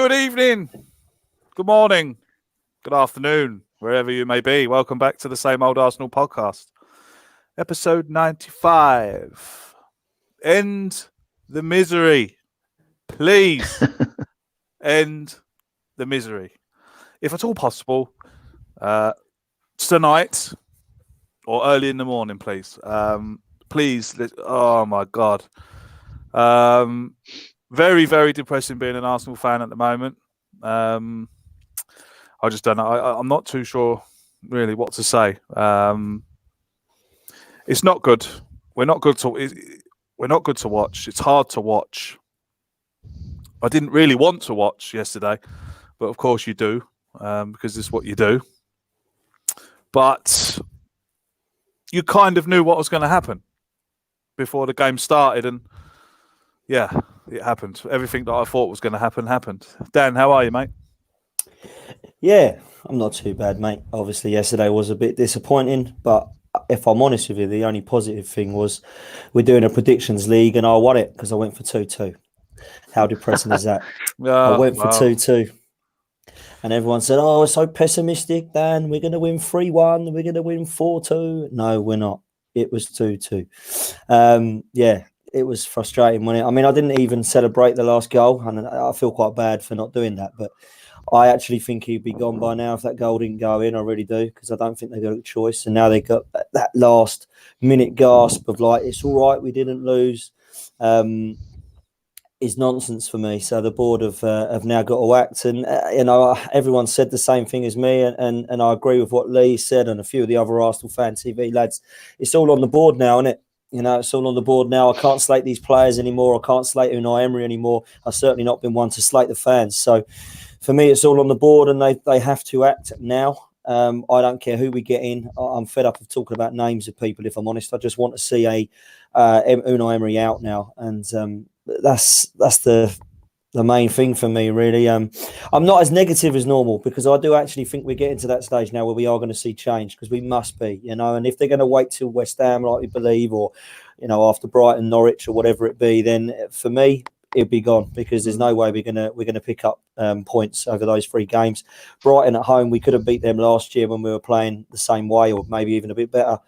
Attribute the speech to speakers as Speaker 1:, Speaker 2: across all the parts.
Speaker 1: Good evening, good morning, good afternoon, wherever you may be. Welcome back to the Same Old Arsenal podcast. Episode 95. End the misery. Please end the misery. If at all possible, tonight or early in the morning, please. Please. Oh, my God. Very, very depressing being an Arsenal fan at the moment. I just don't know. I'm not too sure really what to say. It's not good. We're not good to watch. It's hard to watch. I didn't really want to watch yesterday, but of course you do, because it's what you do. But you kind of knew what was going to happen before the game started, and yeah, it happened. Everything that I thought was going to happen happened. Dan, how are you, mate?
Speaker 2: Yeah, I'm not too bad, mate. Obviously, yesterday was a bit disappointing, but if I'm honest with you, the only positive thing was we're doing a predictions league and I won it because I went for 2-2. How depressing is that? I went for 2-2. And everyone said, oh, it's so pessimistic, Dan. We're going to win 3-1. We're going to win 4-2. No, we're not. It was 2-2. Yeah, it was frustrating, wasn't it? I mean, I didn't even celebrate the last goal, and I feel quite bad for not doing that, but I actually think he'd be gone by now if that goal didn't go in. I really do, because I don't think they got a choice. And now they got that last minute gasp of like, it's all right, we didn't lose. Is nonsense for me. So the board have now got to act, and everyone said the same thing as me, and I agree with what Lee said and a few of the other Arsenal Fan TV lads. It's all on the board now, isn't it? It's all on the board now. I can't slate these players anymore. I can't slate Unai Emery anymore. I've certainly not been one to slate the fans. So for me, it's all on the board, and they have to act now. I don't care who we get in. I'm fed up of talking about names of people, if I'm honest. I just want to see a Unai Emery out now, and that's the main thing for me, really. I'm not as negative as normal, because I do actually think we're getting to that stage now where we are going to see change, because we must be, and if they're going to wait till West Ham, like we believe, or after Brighton, Norwich, or whatever it be, then for me it'd be gone, because there's no way we're gonna pick up points over those 3 games. Brighton at home, we could have beat them last year when we were playing the same way, or maybe even a bit better.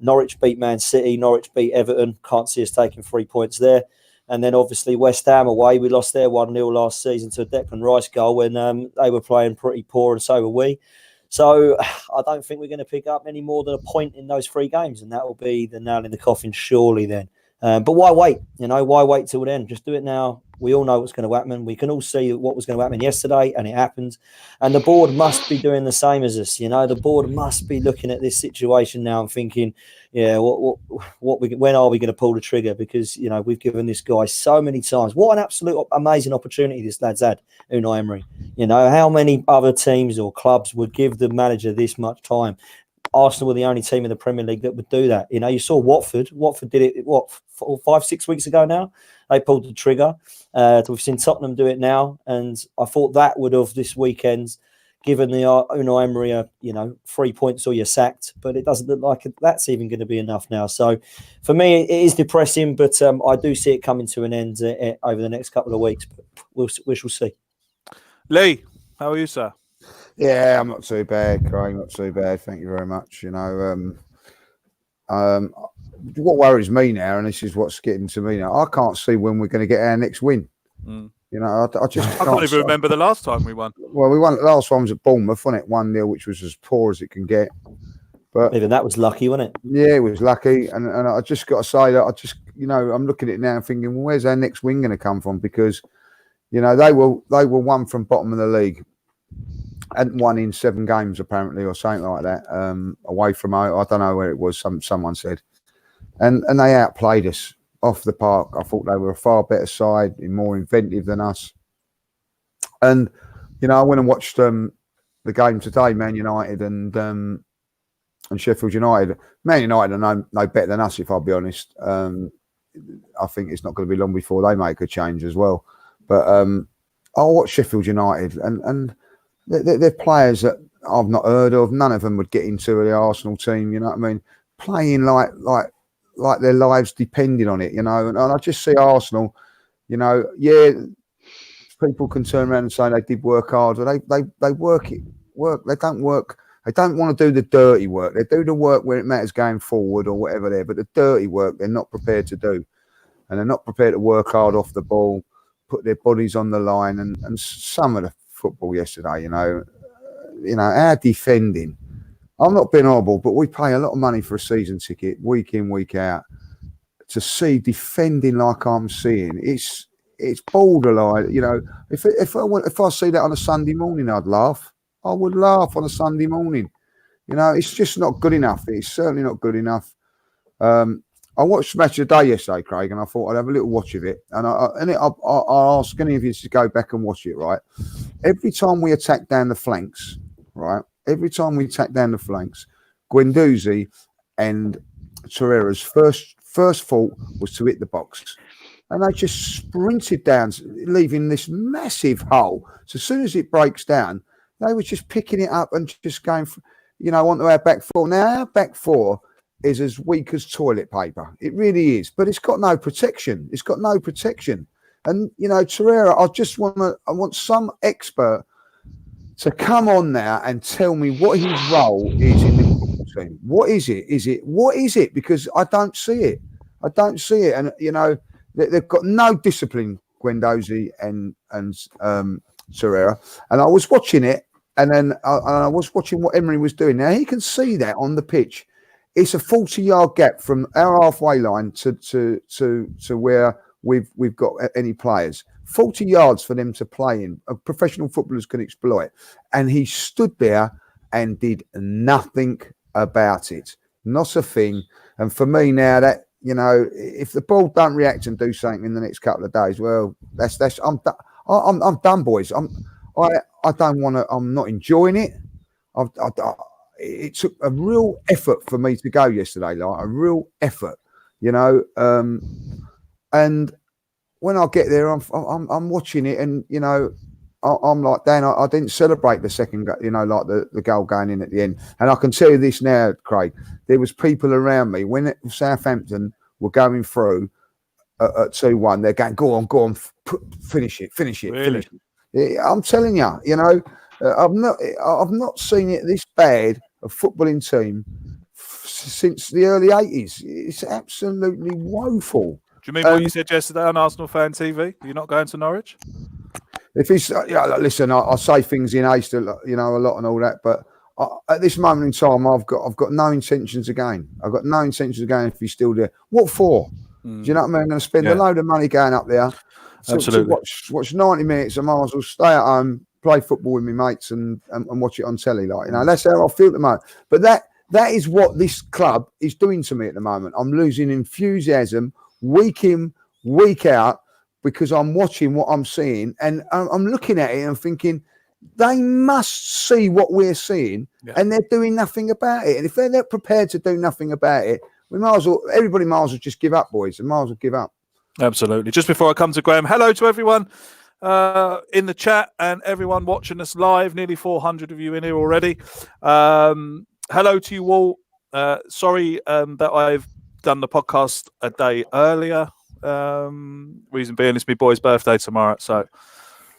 Speaker 2: Norwich beat Man City, Norwich beat Everton. Can't see us taking 3 points there. And then obviously West Ham away, we lost there 1-0 last season to a Declan Rice goal when they were playing pretty poor, and so were we. So I don't think we're going to pick up any more than a point in those 3 games, and that will be the nail in the coffin surely then. But why wait? Why wait till then? Just do it now. We all know what's going to happen. We can all see what was going to happen yesterday, and it happened. And the board must be doing the same as us. The board must be looking at this situation now and thinking, yeah, when are we going to pull the trigger? Because we've given this guy so many times. What an absolute amazing opportunity this lad's had, Unai Emery. How many other teams or clubs would give the manager this much time? Arsenal were the only team in the Premier League that would do that. You saw Watford. Watford did it, 5-6 weeks ago now? They pulled the trigger. We've seen Tottenham do it now. And I thought that would have this weekend given the Unai Emery 3 points or you're sacked. But it doesn't look like that's even going to be enough now. So for me, it is depressing. But I do see it coming to an end over the next couple of weeks. But we shall see.
Speaker 1: Lee, how are you, sir?
Speaker 3: Yeah, I'm not too bad, Craig. Not too bad. Thank you very much. What worries me now, and this is what's getting to me now, I can't see when we're going to get our next win. I
Speaker 1: can't even remember the last time we won.
Speaker 3: Well, we won. The last one was at Bournemouth, wasn't it? 1-0, which was as poor as it can get. But
Speaker 2: even that was lucky, wasn't it?
Speaker 3: Yeah, it was lucky. And I just got to say that I'm looking at it now and thinking, well, where's our next win going to come from? Because, they were one from bottom of the league. Hadn't won in 7 games apparently, or something like that. Away from home, I don't know where it was. Someone said, and they outplayed us off the park. I thought they were a far better side, more inventive than us. And I went and watched the game today, Man United and Sheffield United. Man United are no better than us, if I'll be honest. I think it's not going to be long before they make a change as well. But I watched Sheffield United and. They're players that I've not heard of. None of them would get into the Arsenal team. You know what I mean? Playing like their lives depended on it. And I just see Arsenal. people can turn around and say they did work hard, or they work. They don't work. They don't want to do the dirty work. They do the work where it matters going forward or whatever there. But the dirty work, they're not prepared to do, and they're not prepared to work hard off the ball, put their bodies on the line. And some of the football yesterday, our defending. I'm not being horrible, but we pay a lot of money for a season ticket, week in, week out. To see defending like I'm seeing, it's borderline. If I see that on a Sunday morning, I'd laugh. I would laugh on a Sunday morning. It's just not good enough. It's certainly not good enough. I watched Match of the Day yesterday, Craig, and I thought I'd have a little watch of it. And I'll ask any of you to go back and watch it. Right, every time we attack down the flanks, right. Every time we attack down the flanks, Guendouzi and Torreira's first thought was to hit the box. And they just sprinted down, leaving this massive hole. So as soon as it breaks down, they were just picking it up and just going, onto our back four. Now, our back four is as weak as toilet paper. It really is. But it's got no protection. And, Torreira, I want some expert to come on now and tell me what his role is in the football team. What is it? Because I don't see it. And, they've got no discipline, Guendouzi and Torreira. And I was watching it, and then I was watching what Emery was doing. Now, he can see that on the pitch. It's a 40-yard gap from our halfway line to where we've got any players. 40 yards for them to play in. Professional footballers can exploit. And he stood there and did nothing about it. Not a thing. And for me now, that, if the ball don't react and do something in the next couple of days, well, I'm done, boys. I don't want to. I'm not enjoying it. It took a real effort for me to go yesterday, like a real effort, and when I get there, I'm watching it, and I'm like, Dan, I didn't celebrate the second, like the goal going in at the end. And I can tell you this now, Craig, there was people around me when Southampton were going through at 2-1. They're going, go on, finish it.
Speaker 1: Really?
Speaker 3: I'm telling you, I've not seen it this bad, a footballing team, since the early 80s. It's absolutely woeful.
Speaker 1: Do you mean what you said yesterday on Arsenal Fan TV? You're not going to Norwich?
Speaker 3: If it's listen, I say things in haste, a lot and all that, but at this moment in time, I've got no intentions of going. I've got no intentions of going if he's still there. What for? Do you know what I mean? I'm going to spend a load of money going up there.
Speaker 1: Absolutely.
Speaker 3: To watch 90 minutes. I might as well stay at home, play football with my mates, and watch it on telly. That's how I feel at the moment. But that is what this club is doing to me at the moment. I'm losing enthusiasm week in, week out, because I'm watching what I'm seeing, and I'm looking at it and thinking they must see what we're seeing, and they're doing nothing about it. And if they're not prepared to do nothing about it, everybody might as well just give up, boys. And might as well give up.
Speaker 1: Absolutely. Just before I come to Graham, hello to everyone in the chat and everyone watching us live. Nearly 400 of you in here already. Hello to you all. Sorry that I've done the podcast a day earlier. Reason being, it's my boy's birthday tomorrow, so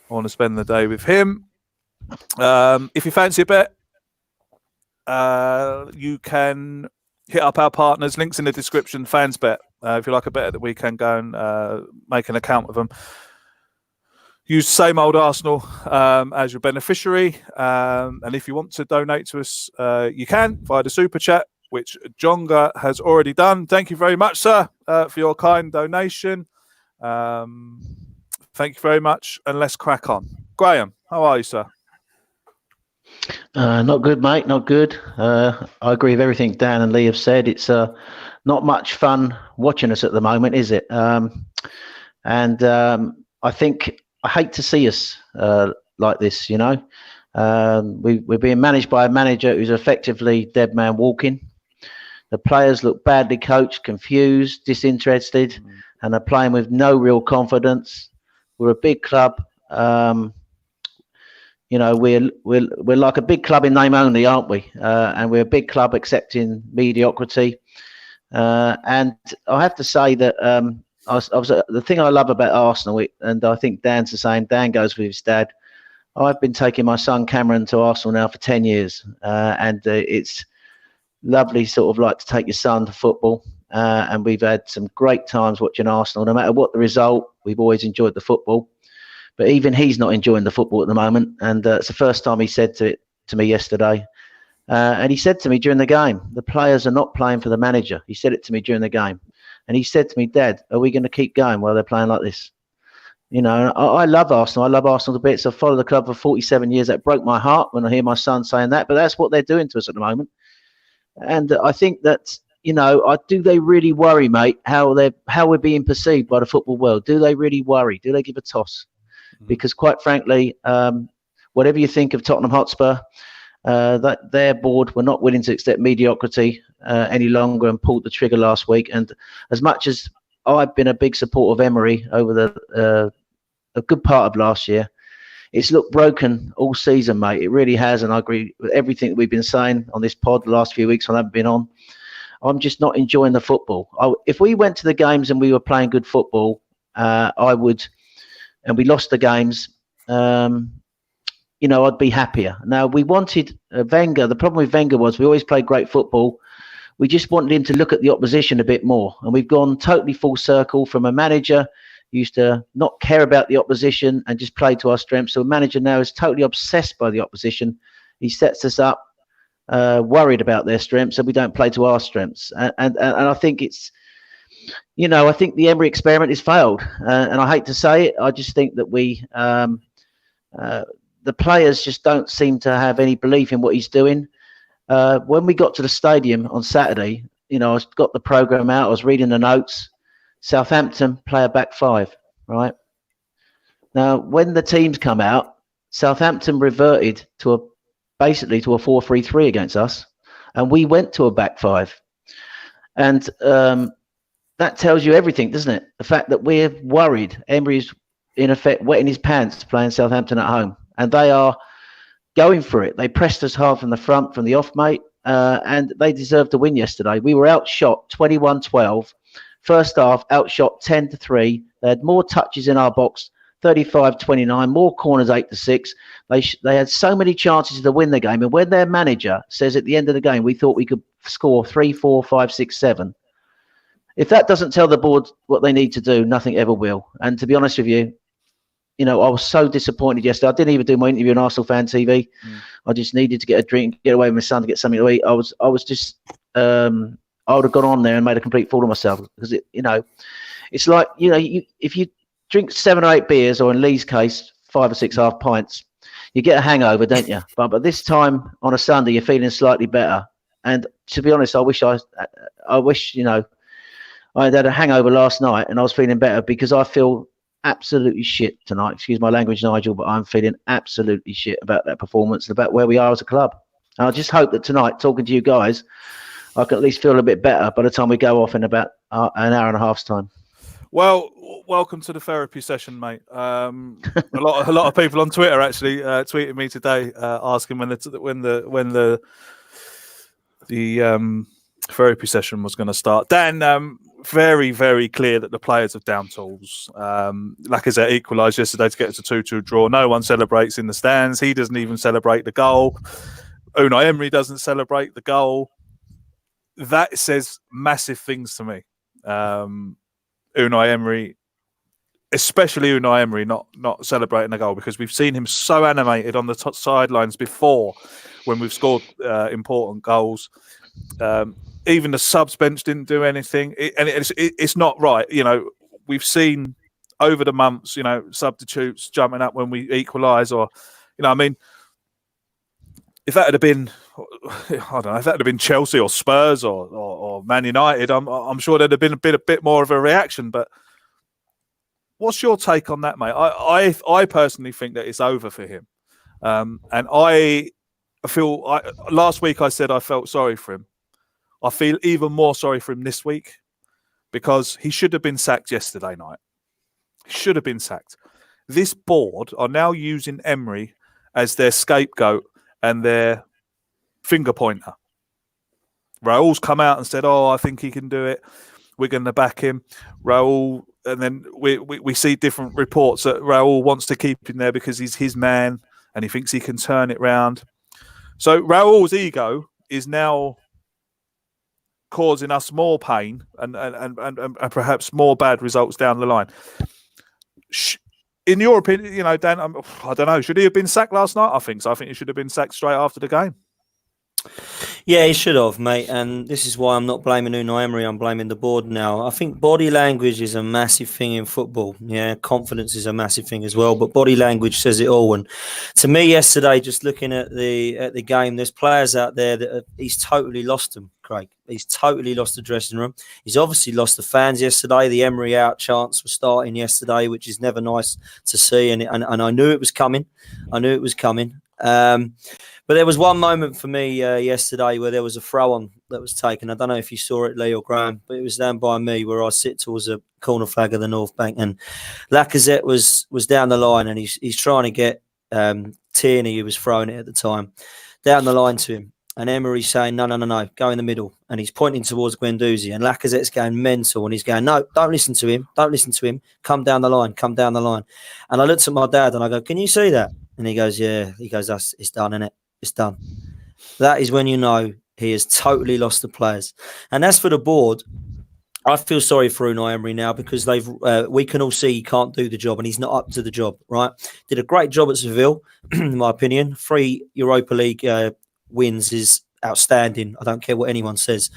Speaker 1: I want to spend the day with him. If you fancy a bet, you can hit up our partners. Links in the description. Fans Bet. If you like a bet at the weekend, go and make an account with them. Use Same Old Arsenal as your beneficiary, and if you want to donate to us, you can via the super chat, which Jonga has already done. Thank you very much, sir, for your kind donation. Thank you very much, and let's crack on. Graham, how are you, sir?
Speaker 4: Not good, mate. Not good. I agree with everything Dan and Lee have said. It's not much fun watching us at the moment, is it? And I think I hate to see us like this. We're being managed by a manager who's effectively dead man walking. The players look badly coached, confused, disinterested, and are playing with no real confidence. We're a big club. We're like a big club in name only, aren't we? And we're a big club accepting mediocrity. And I have to say that the thing I love about Arsenal, and I think Dan's the same. Dan goes with his dad. I've been taking my son Cameron to Arsenal now for 10 years, and it's lovely sort of like to take your son to football. And we've had some great times watching Arsenal. No matter what the result, we've always enjoyed the football. But even he's not enjoying the football at the moment. And it's the first time he said to me yesterday. And he said to me during the game, the players are not playing for the manager. He said it to me during the game. And he said to me, Dad, are we going to keep going while they're playing like this? You know, I love Arsenal. I love Arsenal to bits. I've followed the club for 47 years. That broke my heart when I hear my son saying that. But that's what they're doing to us at the moment. And I think that, you know, do they really worry, mate, how we're being perceived by the football world? Do they really worry? Do they give a toss? Because quite frankly, whatever you think of Tottenham Hotspur, that their board were not willing to accept mediocrity any longer and pulled the trigger last week. And as much as I've been a big supporter of Emery over a good part of last year, it's looked broken all season, mate. It really has. And I agree with everything that we've been saying on this pod the last few weeks when I haven't been on. I'm just not enjoying the football. If we went to the games and we were playing good football, I would, and we lost the games, you know, I'd be happier. Now, we wanted Wenger. The problem with Wenger was we always played great football. We just wanted him to look at the opposition a bit more. And we've gone totally full circle from a manager who used to not care about the opposition and just play to our strengths. So a manager now is totally obsessed by the opposition. He sets us up worried about their strengths, and we don't play to our strengths. And I think it's, you know, I think the Emery experiment has failed. And I hate to say it. I just think that the players just don't seem to have any belief in what he's doing. When we got to the stadium on Saturday, you know, I got the programme out. I was reading the notes. Southampton play a back five, right? Now, when the teams come out, Southampton reverted basically to a 4-3-3 against us, and we went to a back five. And that tells you everything, doesn't it? The fact that we're worried. Emery's, in effect, wetting his pants playing Southampton at home, and they are going for it. They pressed us hard from the front, from the off, mate, and they deserved to win yesterday. We were outshot 21-12. First half, outshot 10-3. They had more touches in our box, 35-29, more corners, 8-6. They had so many chances to win the game. And when their manager says at the end of the game, we thought we could score 3, 4, 5, 6, 7. If that doesn't tell the board what they need to do, nothing ever will. And to be honest with you, you know, I was so disappointed yesterday. I didn't even do my interview on Arsenal Fan TV. I just needed to get a drink, get away with my son to get something to eat. I was just, I would have gone on there and made a complete fool of myself because you know, it's like, you know, if you drink 7 or 8 beers, or in Lee's case, 5 or 6 half pints, you get a hangover, don't you? But this time on a Sunday, you're feeling slightly better. And to be honest, I wish, you know, I had a hangover last night and I was feeling better because I feel absolutely shit tonight. Excuse my language, Nigel, but I'm feeling absolutely shit about that performance and about where we are as a club. And I just hope that tonight, talking to you guys, I can at least feel a bit better by the time we go off in about an hour and a half's time.
Speaker 1: Well, welcome to the therapy session, mate. A lot of people on Twitter actually tweeted me today asking when the therapy session was going to start. Dan, very, very clear that the players have down tools. Lacazette equalised yesterday to get us a 2-2 draw. No one celebrates in the stands. He doesn't even celebrate the goal. Unai Emery doesn't celebrate the goal. That says massive things to me. Unai Emery, especially Unai Emery, not celebrating the goal, because we've seen him so animated on the top sidelines before when we've scored important goals. Even the subs bench didn't do anything, and it's not right. You know, we've seen over the months, you know, substitutes jumping up when we equalise, or, you know, I mean, if that had been, I don't know, if that had been Chelsea or Spurs or Man United, I'm sure there'd have been a bit more of a reaction. But what's your take on that, mate? I personally think that it's over for him, and I feel last week I said I felt sorry for him. I feel even more sorry for him this week because he should have been sacked yesterday night. He should have been sacked. This board are now using Emery as their scapegoat and their finger pointer. Raul's come out and said, "Oh, I think he can do it. We're going to back him." Raul and then we see different reports that Raul wants to keep him there because he's his man and he thinks he can turn it round. So Raul's ego is now causing us more pain and perhaps more bad results down the line. In your opinion, Dan, I don't know. Should he have been sacked last night? I think so. I think he should have been sacked straight after the game.
Speaker 2: Yeah, he should have, mate. And this is why I'm not blaming Unai Emery. I'm blaming the board now. I think body language is a massive thing in football. Yeah, confidence is a massive thing as well. But body language says it all. And to me, yesterday, just looking at the game, there's players out there that he's totally lost them, Craig. He's totally lost the dressing room. He's obviously lost the fans yesterday. The Emery out chants were starting yesterday, which is never nice to see. And I knew it was coming. But there was one moment for me yesterday where there was a throw on that was taken. I don't know if you saw it, Lee or Graham, but it was down by me where I sit towards a corner flag of the North Bank. And Lacazette was down the line and he's trying to get Tierney, who was throwing it at the time, down the line to him. And Emery's saying, no, go in the middle. And he's pointing towards Guendouzi. And Lacazette's going mental. And he's going, no, don't listen to him. Come down the line. And I looked at my dad and I go, can you see that? And he goes, yeah. He goes, it's done, innit? It's done. That is when you know he has totally lost the players. And as for the board, I feel sorry for Unai Emery now because we can all see he can't do the job and he's not up to the job, right? Did a great job at Seville, in my opinion. 3 Europa League wins is outstanding. I don't care what anyone says.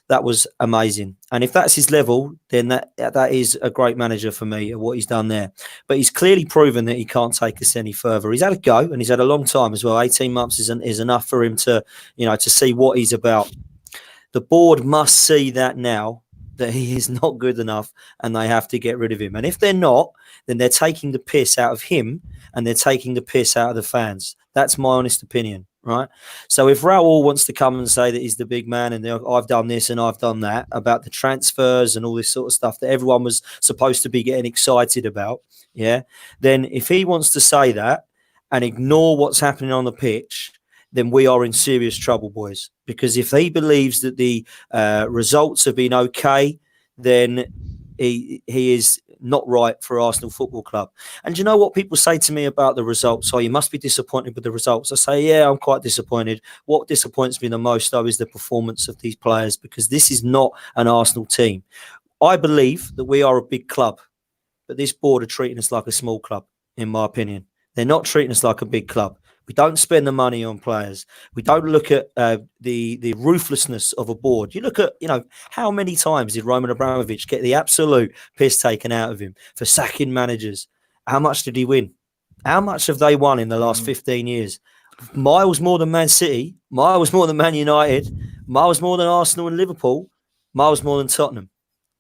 Speaker 2: That was amazing. And if that's his level, then that is a great manager for me, what he's done there. But he's clearly proven that he can't take us any further. He's had a go and he's had a long time as well. 18 months is enough for him to see what he's about. The board must see that now, that he is not good enough and they have to get rid of him. And if they're not, then they're taking the piss out of him and they're taking the piss out of the fans. That's my honest opinion. Right. So if Raul wants to come and say that he's the big man and I've done this and I've done that about the transfers and all this sort of stuff that everyone was supposed to be getting excited about. Yeah. Then if he wants to say that and ignore what's happening on the pitch, then we are in serious trouble, boys, because if he believes that the results have been OK, then he is not right for Arsenal Football Club. And you know what people say to me about the results? Oh, you must be disappointed with the results. I say, yeah, I'm quite disappointed. What disappoints me the most, though, is the performance of these players, because this is not an Arsenal team. I believe that we are a big club, but this board are treating us like a small club, in my opinion. They're not treating us like a big club. We don't spend the money on players. We don't look at the ruthlessness of a board. You look at, how many times did Roman Abramovich get the absolute piss taken out of him for sacking managers? How much did he win? How much have they won in the last 15 years? Miles more than Man City, miles more than Man United, miles more than Arsenal and Liverpool, miles more than Tottenham,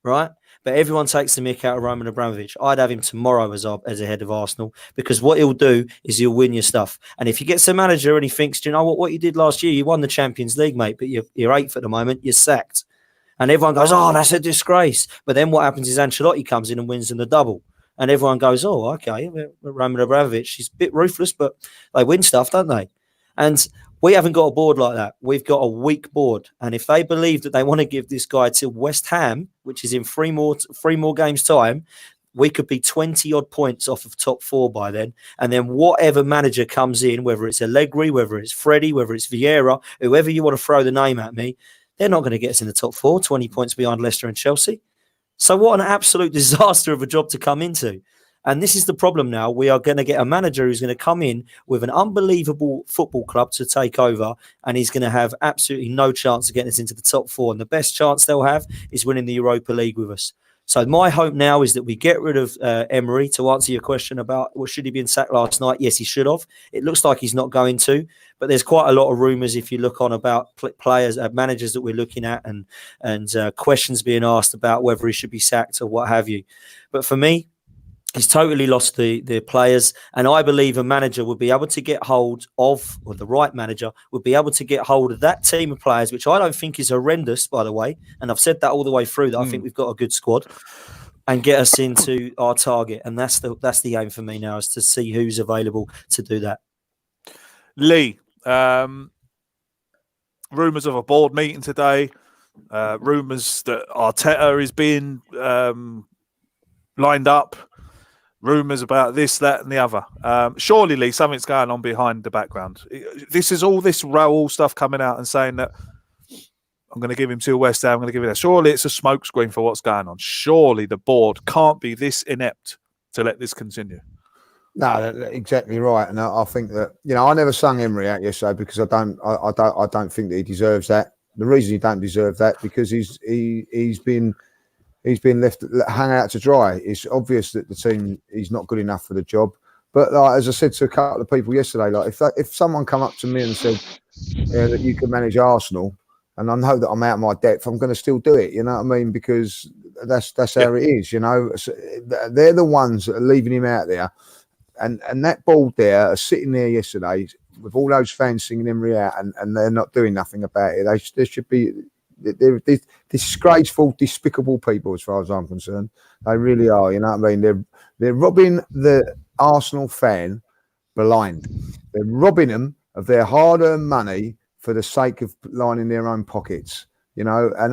Speaker 2: right? But everyone takes the mick out of Roman Abramovich. I'd have him tomorrow as a head of Arsenal, because what he'll do is he'll win your stuff. And if he gets a manager and he thinks, do you know what you did last year? You won the Champions League, mate, but you're 8th at the moment. You're sacked. And everyone goes, oh, that's a disgrace. But then what happens is Ancelotti comes in and wins them the double. And everyone goes, oh, okay, Roman Abramovich, he's a bit ruthless, but they win stuff, don't they? And we haven't got a board like that. We've got a weak board. And if they believe that they want to give this guy to West Ham, which is in three more games' time, we could be 20-odd points off of top 4 by then. And then whatever manager comes in, whether it's Allegri, whether it's Freddie, whether it's Vieira, whoever you want to throw the name at me, they're not going to get us in the top 4, 20 points behind Leicester and Chelsea. So what an absolute disaster of a job to come into. And this is the problem now. We are going to get a manager who's going to come in with an unbelievable football club to take over, and he's going to have absolutely no chance of getting us into the top 4. And the best chance they'll have is winning the Europa League with us. So my hope now is that we get rid of Emery. To answer your question about, should he been sacked last night? Yes, he should have. It looks like he's not going to, but there's quite a lot of rumours if you look on about players, managers that we're looking at, and questions being asked about whether he should be sacked or what have you. But for me, he's totally lost the players, and I believe a manager would be able to get hold of, or the right manager would be able to get hold of that team of players, which I don't think is horrendous, by the way. And I've said that all the way through, that I think we've got a good squad, and get us into our target. And that's the aim for me now, is to see who's available to do that.
Speaker 1: Lee, rumours of a board meeting today, rumours that Arteta is being lined up. Rumours about this, that, and the other. Surely, Lee, something's going on behind the background. This is all this Raul stuff coming out and saying that I'm going to give him to West Ham. I'm going to give him that. Surely it's a smokescreen for what's going on. Surely the board can't be this inept to let this continue.
Speaker 3: No, exactly right. And I think that, you know, I never sung Emery out yesterday because I don't think that he deserves that. The reason he don't deserve that because he's been left hung out to dry. It's obvious that the team he's not good enough for the job. But as I said to a couple of people yesterday, like if someone come up to me and said that you can manage Arsenal, and I know that I'm out of my depth, I'm going to still do it. You know what I mean? Because that's how it is. You know, so they're the ones that are leaving him out there, and that board there are sitting there yesterday with all those fans singing Emery out, and they're not doing nothing about it. They should be. They're disgraceful, despicable people, as far as I'm concerned. They really are. You know what I mean? They're robbing the Arsenal fan blind. They're robbing them of their hard-earned money for the sake of lining their own pockets. You know, and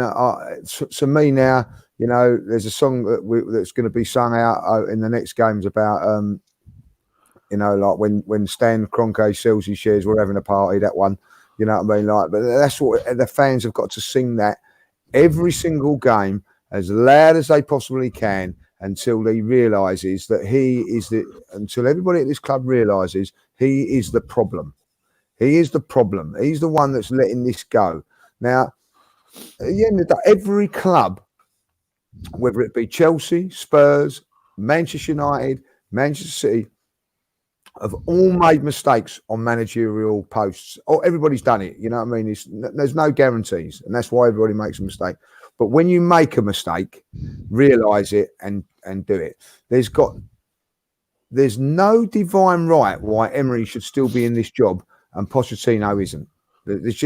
Speaker 3: to me now, you know, there's a song that's going to be sung out in the next games about, you know, like when Stan Kroenke sells his shares, we're having a party. That one. You know what I mean? Like, but that's what the fans have got to sing that every single game as loud as they possibly can until he realises that until everybody at this club realises he is the problem. He is the problem. He's the one that's letting this go. Now, at the end of the day, every club, whether it be Chelsea, Spurs, Manchester United, Manchester City, have all made mistakes on managerial posts. Oh, everybody's done it. You know what I mean? There's no guarantees, and that's why everybody makes a mistake. But when you make a mistake, realise it and do it. There's no divine right why Emery should still be in this job and Pochettino isn't. It's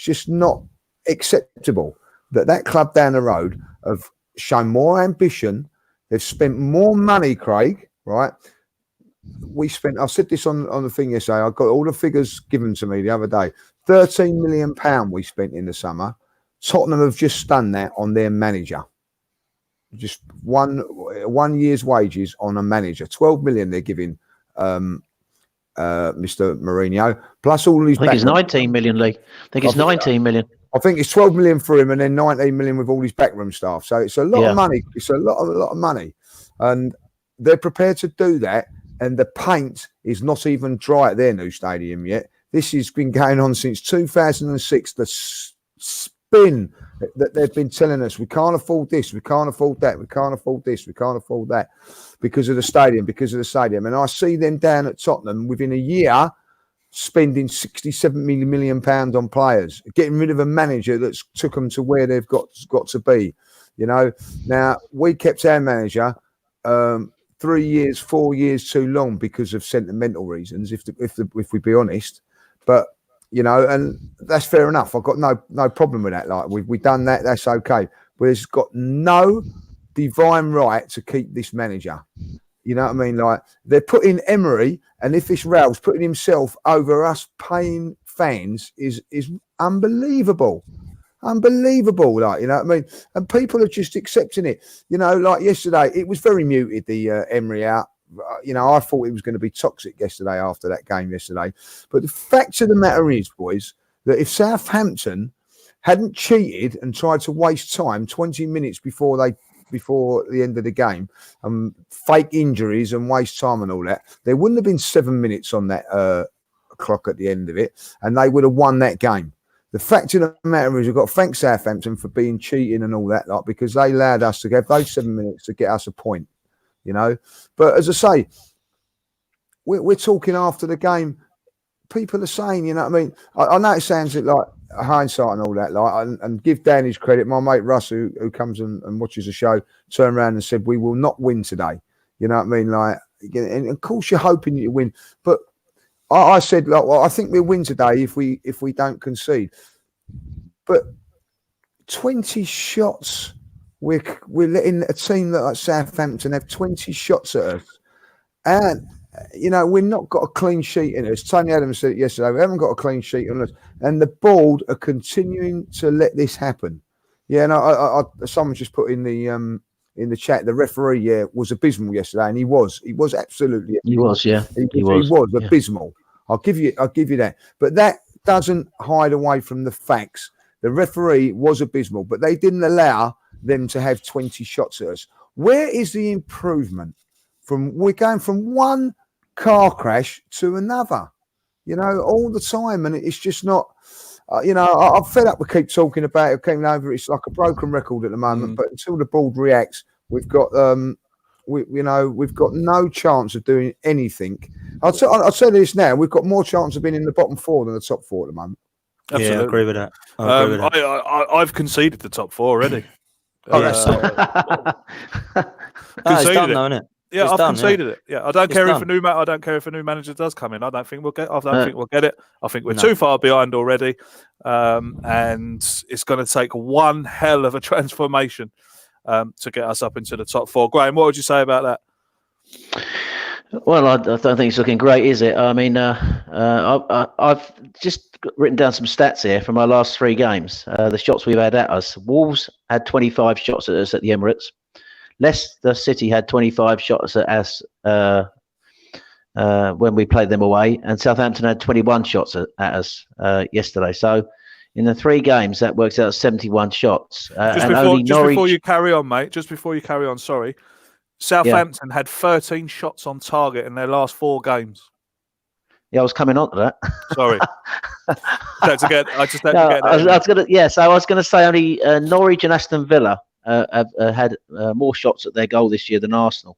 Speaker 3: just not acceptable that club down the road have shown more ambition. They've spent more money, Craig. Right. I said this on the thing yesterday. I got all the figures given to me the other day. £13 million we spent in the summer. Tottenham have just done that on their manager. Just one year's wages on a manager. 12 million they're giving Mr. Mourinho. Plus all these.
Speaker 4: I think it's 19 million, Lee. I think it's 19 million.
Speaker 3: I think it's 12 million for him and then 19 million with all his backroom staff. So it's a lot of money. It's a lot of money. And they're prepared to do that. And the paint is not even dry at their new stadium yet. This has been going on since 2006. The spin that they've been telling us, we can't afford this, we can't afford that, we can't afford this, we can't afford that because of the stadium. And I see them down at Tottenham within a year spending £67 million on players, getting rid of a manager that's took them to where they've got to be. You know, now we kept our manager 3 years, 4 years too long because of sentimental reasons, if we be honest. But you know, and that's fair enough. I've got no problem with that. Like we've done that, that's okay. But it's got no divine right to keep this manager. You know what I mean? Like they're putting Emery, and if this Raul's putting himself over us paying fans is unbelievable. Unbelievable, like, you know what I mean? And people are just accepting it. You know, like yesterday, it was very muted, the Emery out. You know, I thought it was going to be toxic yesterday after that game yesterday. But the fact of the matter is, boys, that if Southampton hadn't cheated and tried to waste time 20 minutes before the end of the game, fake injuries and waste time and all that, there wouldn't have been 7 minutes on that clock at the end of it, and they would have won that game. The fact of the matter is, we've got to thank Southampton for being cheating and all that, like, because they allowed us to have those 7 minutes to get us a point, you know. But as I say, we're talking after the game. People are saying, you know what I mean? I know it sounds like hindsight and all that, like, and give Dan his credit. My mate Russ, who comes and watches the show, turned around and said, "We will not win today." You know what I mean? Like, and of course you're hoping you win, but I said, like, well, I think we'll win today if we don't concede. But 20 shots, we're letting a team like Southampton have 20 shots at us, and you know we've not got a clean sheet in us. Tony Adams said it yesterday. We haven't got a clean sheet on us, and the board are continuing to let this happen. Yeah, and I someone just put in the in the chat, the referee was abysmal yesterday, and he was absolutely.
Speaker 4: He was, yeah.
Speaker 3: He was
Speaker 4: yeah.
Speaker 3: abysmal. I'll give you that. But that doesn't hide away from the facts. The referee was abysmal, but they didn't allow them to have 20 shots at us. Where is the improvement? We're going from one car crash to another, all the time, and it's just not. I'm fed up with keep talking about it, keeping over. It's like a broken record at the moment. But until the board reacts, we've got we've got no chance of doing anything. I'll tell you this now: we've got more chance of being in the bottom 4 than the top 4 at the moment.
Speaker 1: Absolutely.
Speaker 2: Yeah, I agree with that.
Speaker 1: I've conceded the top 4 already.
Speaker 2: It's done, though, isn't it?
Speaker 1: Yeah,
Speaker 2: It's
Speaker 1: I've
Speaker 2: done,
Speaker 1: conceded it. Yeah, I don't care if a new manager does come in. I don't think we'll get it. I think we're too far behind already, and it's going to take one hell of a transformation to get us up into the top 4. Graham, what would you say about that?
Speaker 4: Well, I don't think it's looking great, is it? I mean, I've just written down some stats here from our last 3 games. The shots we've had at us. Wolves had 25 shots at us at the Emirates. Leicester City had 25 shots at us when we played them away, and Southampton had 21 shots at us yesterday. So in the 3 games, that works out 71 shots.
Speaker 1: Before you carry on, mate, sorry. Southampton had 13 shots on target in their last 4 games.
Speaker 4: Yeah, I was coming on to that.
Speaker 1: Sorry. I was going to say only Norwich and Aston Villa have had more shots at their goal this year than Arsenal.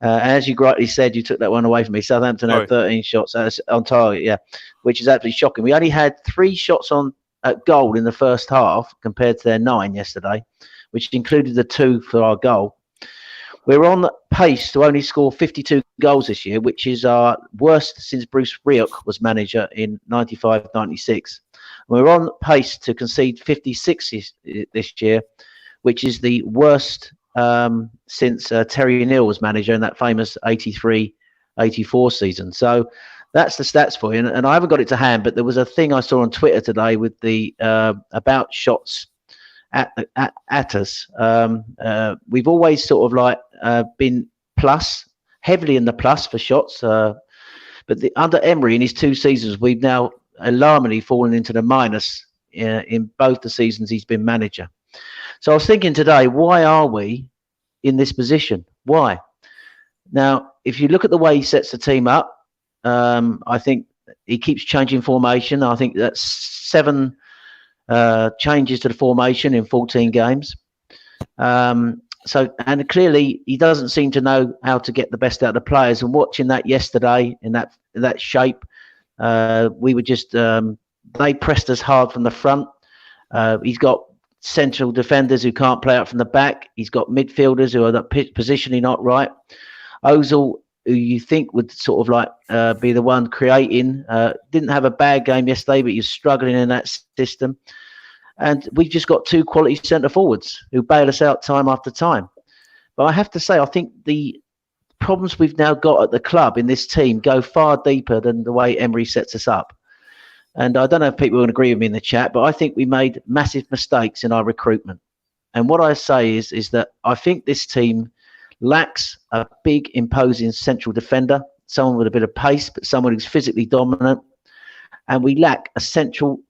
Speaker 1: As you rightly said, you took that one away from me. Southampton had 13 shots on target, which is absolutely shocking. We only had 3 shots at goal in the first half compared to their 9 yesterday, which included the 2 for our goal. We're on pace to only score 52 goals this year, which is our worst since Bruce Rioch was manager in 95-96. We're on pace to concede 56 this year, which is the worst since Terry Neal was manager in that famous 83-84 season. So that's the stats for you. And I haven't got it to hand, but there was a thing I saw on Twitter today with the about shots at us. We've always sort of been heavily in the plus for shots, but under Emery in his 2 seasons, we've now alarmingly fallen into the minus in both the seasons he's been manager. So I was thinking today, why are we in this position? Why? Now, if you look at the way he sets the team up, I think he keeps changing formation. I think that's 7 changes to the formation in 14 games. And clearly he doesn't seem to know how to get the best out of the players. And watching that yesterday in that shape, we were just they pressed us hard from the front. He's got central defenders who can't play out from the back. He's got midfielders who are positionally not right. Ozil, who you think would sort of be the one creating, didn't have a bad game yesterday, but he's struggling in that system. And we've just got 2 quality centre forwards who bail us out time after time. But I have to say, I think the problems we've now got at the club in this team go far deeper than the way Emery sets us up. And I don't know if people will agree with me in the chat, but I think we made massive mistakes in our recruitment. And what I say is that I think this team lacks a big, imposing central defender, someone with a bit of pace, but someone who's physically dominant. And we lack a physical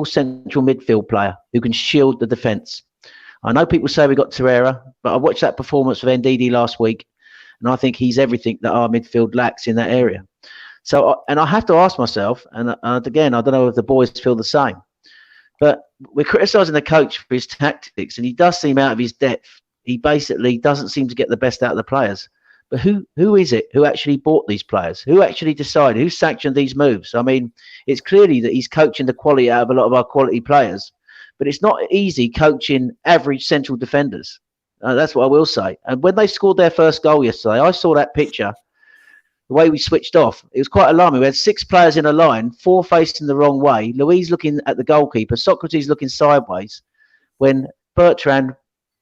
Speaker 1: central midfield player who can shield the defence. I know people say we got Torreira, but I watched that performance of Ndidi last week, and I think he's everything that our midfield lacks in that area. So, and I have to ask myself, and again, I don't know if the boys feel the same, but we're criticising the coach for his tactics, and he does seem out of his depth. He basically doesn't seem to get the best out of the players. But who is it who actually bought these players? Who actually decided? Who sanctioned these moves? I mean, it's clearly that he's coaching the quality out of a lot of our quality players, but it's not easy coaching average central defenders. That's what I will say. And when they scored their first goal yesterday, I saw that picture, the way we switched off. It was quite alarming. We had 6 players in a line, 4 facing the wrong way. Louise looking at the goalkeeper, Socrates looking sideways. When Bertrand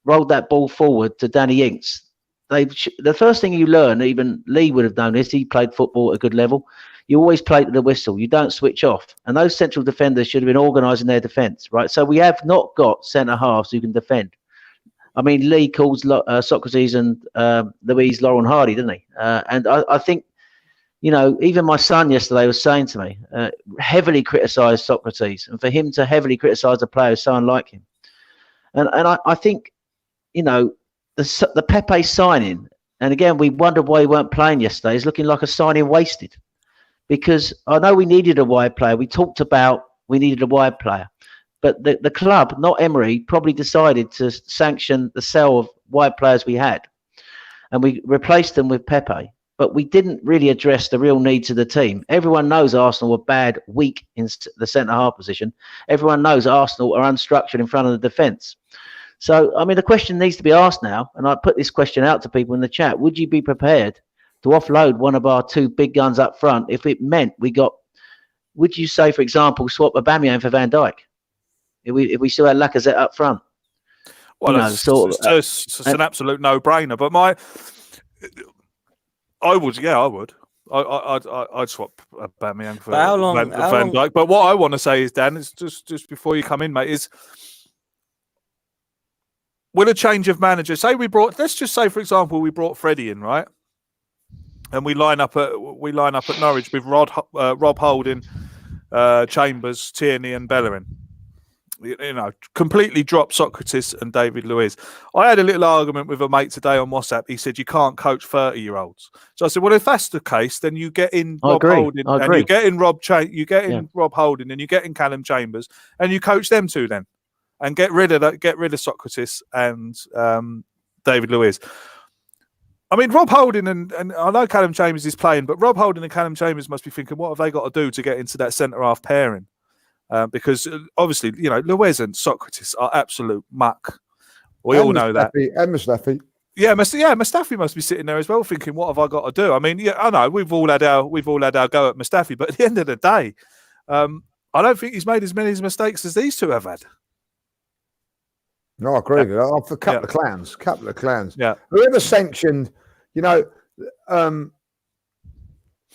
Speaker 1: rolled that ball forward to Danny Inks, the first thing you learn, even Lee would have known this, he played football at a good level, you always play to the whistle. You don't switch off. And those central defenders should have been organising their defence, right? So we have not got centre-halves who can defend.
Speaker 4: I mean, Lee calls Socrates and Louise Laurel and Hardy, didn't he? And I think, even my son yesterday was saying to me, heavily criticised Socrates, and for him to heavily criticise a player who's so unlike him. And I think, the Pepe signing, and again, we wondered why he weren't playing yesterday, is looking like a signing wasted. Because I know we needed a wide player. We talked about we needed a wide player. But the club, not Emery, probably decided to sanction the sale of wide players we had. And we replaced them with Pepe. But we didn't really address the real needs of the team. Everyone knows Arsenal were bad, weak in the centre-half position. Everyone knows Arsenal are unstructured in front of the defence. So, I mean, the question needs to be asked now, and I put this question out to people in the chat. Would you be prepared to offload one of our two big guns up front if it meant would you say, for example, swap Aubameyang for Van Dijk? If we still had Lacazette up front?
Speaker 1: Well, it's an absolute no-brainer. But I would. I'd swap Aubameyang for Van Dijk. But what I want to say is, Dan, is just before you come in, mate, is will a change of manager? Let's just say, for example, we brought Freddie in, right? And we line up at Norwich with Rob Holding, Chambers, Tierney, and Bellerin. Completely drop Socrates and David Luiz. I had a little argument with a mate today on WhatsApp. He said you can't coach 30-year-olds. So I said, well, if that's the case, then you get in Rob Holding, and you get in Rob Holding, and you get in Callum Chambers, and you coach them two then, and get rid of Socrates and David Luiz. I mean, Rob Holding and I know Callum Chambers is playing, but Rob Holding and Callum Chambers must be thinking, what have they got to do to get into that centre half pairing? Because obviously, Luiz and Socrates are absolute muck. We all know that.
Speaker 3: And Mustafi.
Speaker 1: Yeah, Mustafi must be sitting there as well, thinking, "What have I got to do?" I mean, yeah, I know we've all had our go at Mustafi, but at the end of the day, I don't think he's made as many mistakes as these two have had.
Speaker 3: No, I agree. Yeah. A couple of clowns.
Speaker 1: Yeah.
Speaker 3: Whoever sanctioned,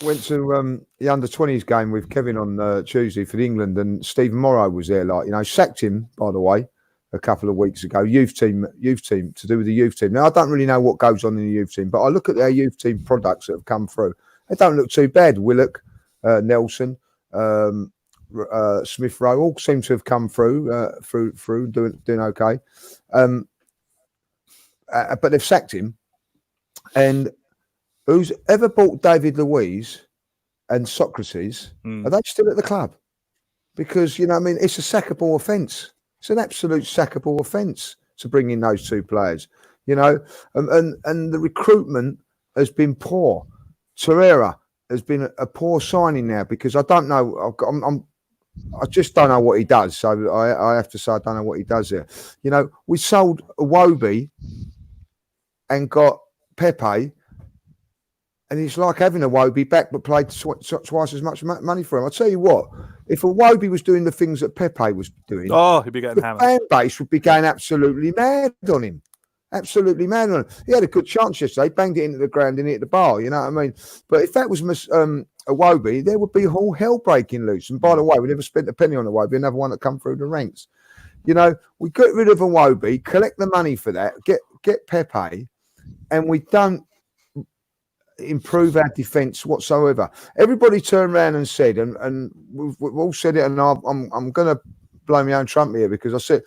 Speaker 3: went to the under-20s game with Kevin on Tuesday for England, and Stephen Morrow was there. Sacked him, by the way, a couple of weeks ago. Youth team to do with the youth team. Now I don't really know what goes on in the youth team, but I look at their youth team products that have come through. They don't look too bad. Willock, Nelson, Smith Rowe all seem to have come through doing okay. But they've sacked him, and who's ever bought David Luiz and Socrates? Are they still at the club? Because it's a sackable offence. It's an absolute sackable offence to bring in those two players. And the recruitment has been poor. Torreira has been a poor signing now, because I don't know. I just don't know what he does. So I have to say I don't know what he does there. We sold Iwobi and got Pepe. And it's like having a Iwobi back, but played twice as much money for him. I'll tell you what, if Iwobi was doing the things that Pepe was doing,
Speaker 1: he'd be getting hammered.
Speaker 3: The fan base would be going absolutely mad on him. Absolutely mad on him. He had a good chance yesterday, banged it into the ground and hit the bar, you know what I mean? But if that was Iwobi, there would be all hell breaking loose. And by the way, we never spent a penny on Iwobi, another one that come through the ranks. We got rid of Iwobi, collect the money for that, get Pepe, and we don't improve our defence whatsoever. Everybody turned around and said, and we've all said it, and I'm going to blow my own trumpet here, because I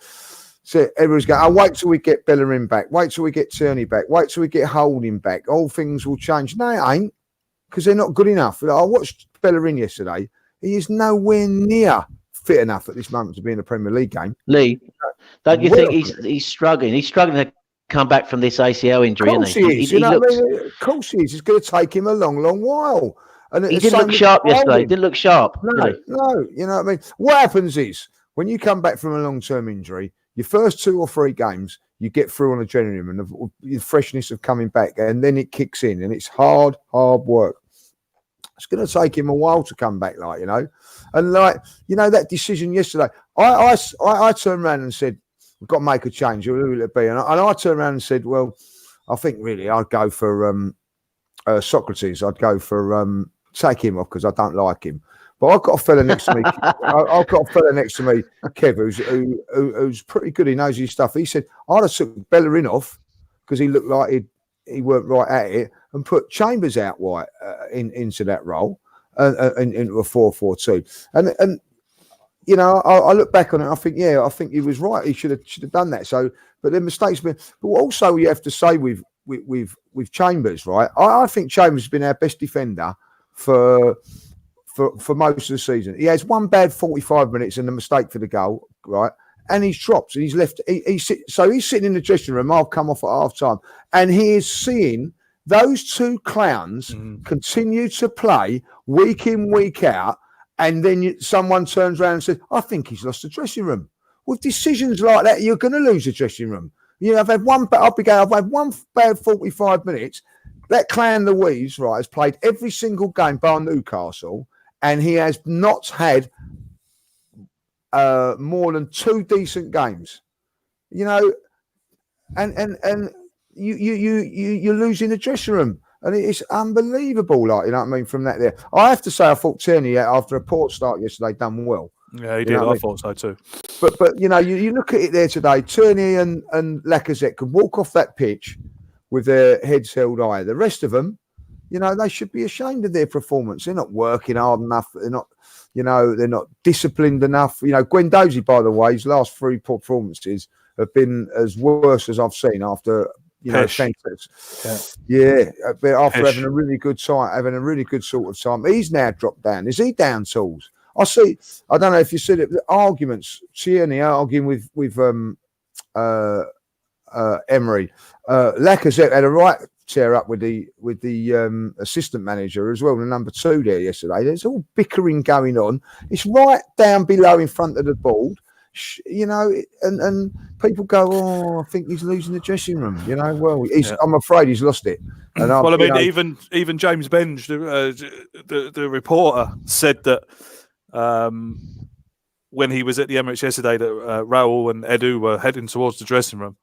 Speaker 3: said everybody's going, I'll wait till we get Bellerin back, wait till we get Tierney back, wait till we get Holding back, all things will change. No, it ain't, because they're not good enough. I watched Bellerin yesterday. He is nowhere near fit enough at this moment to be in a Premier League game.
Speaker 4: Lee, don't you think he's struggling? He's struggling to come back from this ACL injury,
Speaker 3: of course he is. Of course he is. It's going to take him a long, long while. And
Speaker 4: he didn't look sharp yesterday. He didn't look sharp.
Speaker 3: No. You know what I mean? What happens is, when you come back from a long-term injury, your first 2 or 3 games, you get through on adrenaline and the freshness of coming back, and then it kicks in, and it's hard work. It's going to take him a while to come back, And that decision yesterday, I turned around and said, we've got to make a change. Who will it be? And I turned around and said, well, I think really I'd go for Socrates. I'd go for take him off, because I don't like him. But I've got a fella next to me. I've got a fella next to me, Kev, who's pretty good. He knows his stuff. He said I'd have took Bellerin off because he looked like he weren't right at it, and put Chambers out wide into that role, into a 4-4-2. And you know, I look back on it. I think he was right. He should have done that. So, but the mistakes been. But also, you have to say with Chambers, right? I think Chambers has been our best defender for most of the season. He has one bad 45 minutes and a mistake for the goal, right? And he's dropped and he's left. So he's sitting in the dressing room. I've come off at half time, and he is seeing those two clowns continue to play week in, week out. And then someone turns around and says, I think he's lost the dressing room. With decisions like that, you're going to lose the dressing room. You know, I've had one bad 45 minutes. That clown Louise, right, has played every single game bar Newcastle, and he has not had more than 2 decent games. You know, and you're losing the dressing room. And it's unbelievable, like, you know what I mean, from that there. I have to say, I thought Tierney, after a poor start yesterday, done well.
Speaker 1: Yeah, he did. I thought so too.
Speaker 3: But you know, you look at it there today, Tierney and Lacazette could walk off that pitch with their heads held high. The rest of them, you know, they should be ashamed of their performance. They're not working hard enough. They're not, you know, they're not disciplined enough. You know, Guendouzi, by the way, his last 3 performances have been as worse as I've seen after... You know, but after having a really good time, having a really good sort of time, he's now dropped down. Is he down tools? I don't know if you see it. The arguments, Tierney arguing with Emery, Lacazette had a right tear up with the assistant manager as well, the number 2 there yesterday. There's all bickering going on. It's right down below in front of the board. You know, and people go, oh, I think he's losing the dressing room. You know, well, I'm afraid he's lost it. And
Speaker 1: well, I mean, even James Benge, the reporter, said that when he was at the Emirates yesterday, that Raul and Edu were heading towards the dressing room.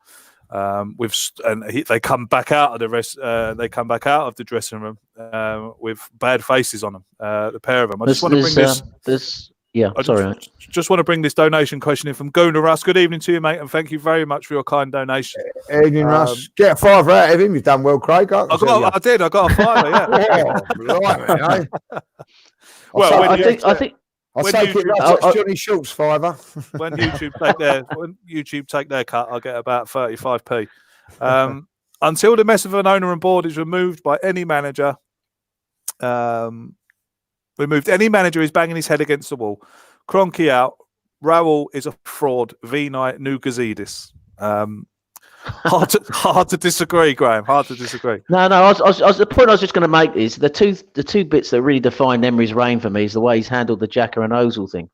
Speaker 1: They come back out of the dressing room with bad faces on them. The pair of them. I just want to bring this.
Speaker 4: Yeah, sorry.
Speaker 1: Just want to bring this donation question in from Gunnar Russ. Good evening to you, mate, and thank you very much for your kind donation.
Speaker 3: Evening, Russ. Get a $5 out of him. You've done well, Craig. I
Speaker 1: did. I got a $5. Yeah.
Speaker 3: Well,
Speaker 1: I
Speaker 3: think I'll take it. That's Johnny Schultz $5.
Speaker 1: When YouTube take their cut, I'll get about 35p. Until the mess of an owner and board is removed by any manager. Any manager is banging his head against the wall. Kroenke out. Raul is a fraud. Vinay Nugazidis. Hard to disagree, Graham. Hard to disagree.
Speaker 4: No. The point I was just going to make is the two bits that really define Emery's reign for me is the way he's handled the Xhaka and Ozil thing.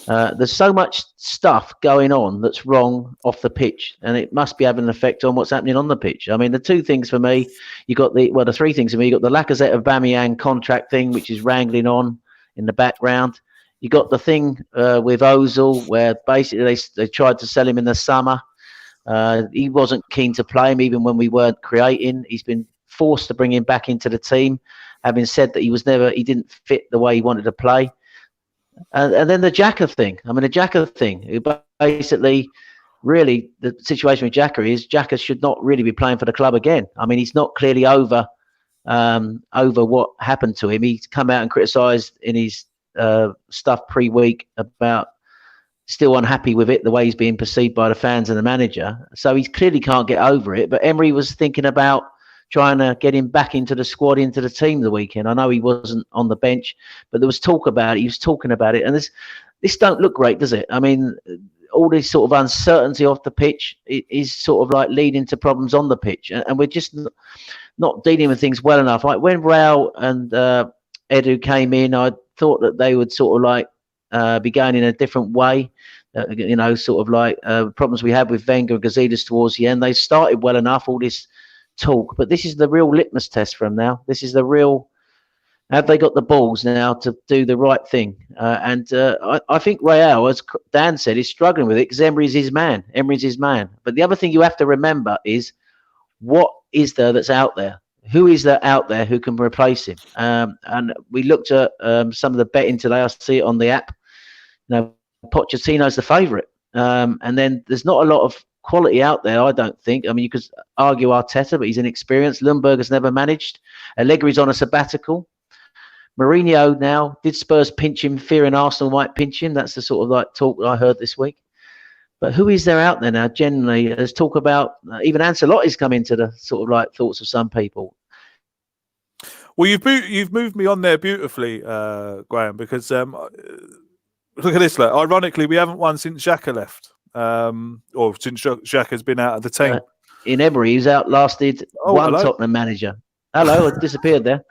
Speaker 4: There's so much stuff going on that's wrong off the pitch, and it must be having an effect on what's happening on the pitch. I mean, the 2 things for me, the 3 things for me, you got the Lacazette Aubameyang contract thing, which is wrangling on in the background. You got the thing with Ozil, where basically they tried to sell him in the summer. He wasn't keen to play him, even when we weren't creating. He's been forced to bring him back into the team, having said that he didn't fit the way he wanted to play. And then the Xhaka thing. I mean, the Xhaka thing. Basically, really, the situation with Xhaka is Xhaka should not really be playing for the club again. I mean, he's not clearly over what happened to him. He's come out and criticised in his stuff pre-week about still unhappy with it, the way he's being perceived by the fans and the manager. So he clearly can't get over it. But Emery was thinking about trying to get him back into the squad, into the team the weekend. I know he wasn't on the bench, but there was talk about it. He was talking about it. And this don't look great, does it? I mean, all this sort of uncertainty off the pitch is sort of like leading to problems on the pitch. And we're just not dealing with things well enough. Like when Raul and Edu came in, I thought that they would sort of like be going in a different way. Sort of like problems we had with Wenger and Gazidis towards the end. They started well enough, all this talk, but this is the real litmus test for them now. This is the real, have they got the balls now to do the right thing? I think Real, as Dan said, is struggling with it because Emery's his man. But the other thing you have to remember is, what is there that's out there? who is there out there who can replace him? And we looked at some of the betting today. I see it on the app. Pochettino's the favourite. And then there's not a lot of quality out there, I don't think. I mean, you could argue Arteta, but he's inexperienced. Lundberg has never managed. Allegri's on a sabbatical. Mourinho now, did Spurs pinch him, fearing Arsenal might pinch him? That's the sort of talk that I heard this week. But who is there out there now? Generally, there's talk about even Ancelotti's come into the sort of thoughts of some people.
Speaker 1: Well, you've moved me on there beautifully, Graham, because look at this. Ironically, we haven't won since Xhaka left, or since Xhaka's been out of the team.
Speaker 4: In Emery, he's outlasted one Tottenham manager. Hello, I disappeared there.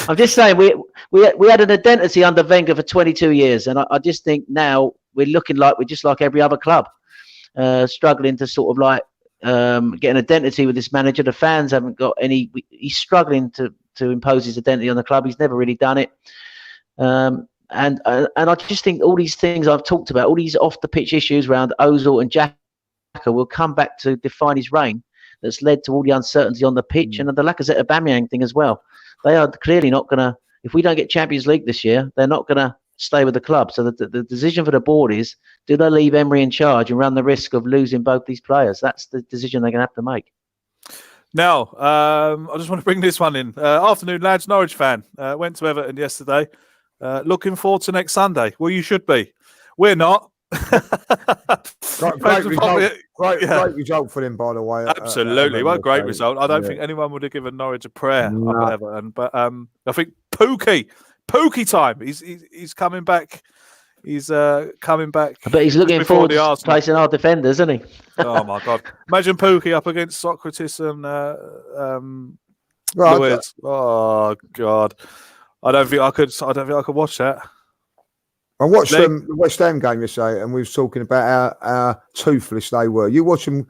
Speaker 4: I'm just saying we had an identity under Wenger for 22 years, and I just think now we're looking like we're just like every other club, struggling to sort of get an identity with this manager. The fans haven't got any. He's struggling to impose his identity on the club. He's never really done it. And I just think all these things I've talked about, all these off the pitch issues around Ozil and Xhaka will come back to define his reign. That's led to all the uncertainty on the pitch and the Lacazette Aubameyang thing as well. They are clearly not going to, if we don't get Champions League this year, they're not going to stay with the club. So the decision for the board is, do they leave Emery in charge and run the risk of losing both these players? That's the decision they're going to have to make.
Speaker 1: Now, I just want to bring this one in. Afternoon, lads, Norwich fan. Went to Everton yesterday. Looking forward to next Sunday. Well, you should be. We're not.
Speaker 3: Great result for him, by the way.
Speaker 1: Absolutely, what a great result. I don't think anyone would have given Norwich a prayer up Everton, but I think Pookie time. He's coming back. He's coming back.
Speaker 4: I bet he's looking forward to placing our defenders, isn't he?
Speaker 1: Oh my God! Imagine Pookie up against Socrates and Luiz. Oh God! I don't think I could watch that.
Speaker 3: I watched the West Ham game yesterday, and we was talking about how toothless they were. You watch them.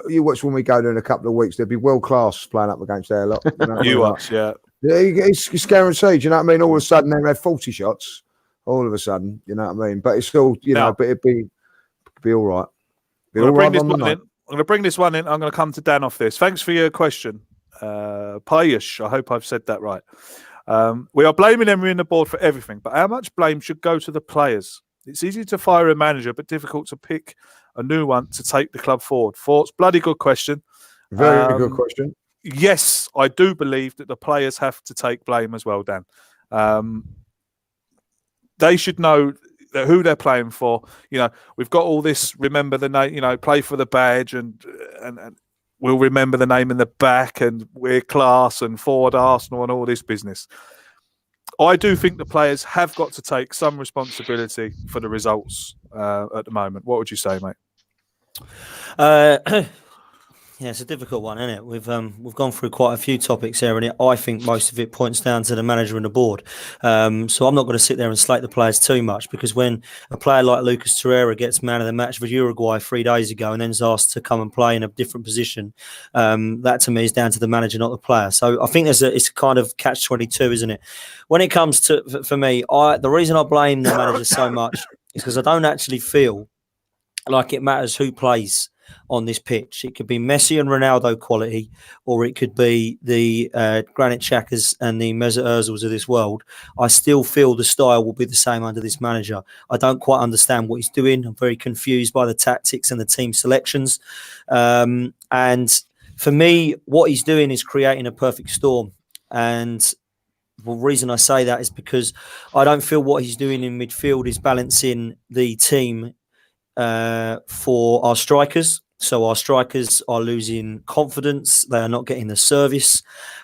Speaker 3: You watch when we go there in a couple of weeks. There'd be world class playing up against their lot. You know
Speaker 1: you watch, yeah.
Speaker 3: Yeah, it's guaranteed. You know what I mean? All of a sudden they had 40 shots. All of a sudden, you know what I mean? But it's still, but it'd be all right.
Speaker 1: I'm going to bring this one in. I'm going to come to Dan off this. Thanks for your question, Payush. I hope I've said that right. We are blaming Emery and the board for everything, but how much blame should go to the players? It's easy to fire a manager, but difficult to pick a new one to take the club forward. Thoughts? Bloody good question.
Speaker 3: Very good question.
Speaker 1: Yes, I do believe that the players have to take blame as well, Dan. They should know who they're playing for. You know, we've got all this, remember the name, play for the badge and we'll remember the name in the back and we're class and forward Arsenal and all this business. I do think the players have got to take some responsibility for the results at the moment. What would you say, mate?
Speaker 2: Yeah, it's a difficult one, isn't it? We've gone through quite a few topics here, and I think most of it points down to the manager and the board. So I'm not going to sit there and slate the players too much, because when a player like Lucas Torreira gets man of the match for Uruguay 3 days ago and then is asked to come and play in a different position, that to me is down to the manager, not the player. So I think it's kind of catch-22, isn't it? When it comes to, for me, the reason I blame the manager so much is because I don't actually feel like it matters who plays on this pitch. It could be Messi and Ronaldo quality, or it could be the Granit Xhakas and the Mesut Ozils of this world. I still feel the style will be the same under this manager. I don't quite understand what he's doing. I'm very confused by the tactics and the team selections. And for me, what he's doing is creating a perfect storm. And the reason I say that is because I don't feel what he's doing in midfield is balancing the team for our strikers. So our strikers are losing confidence. They are not getting the service.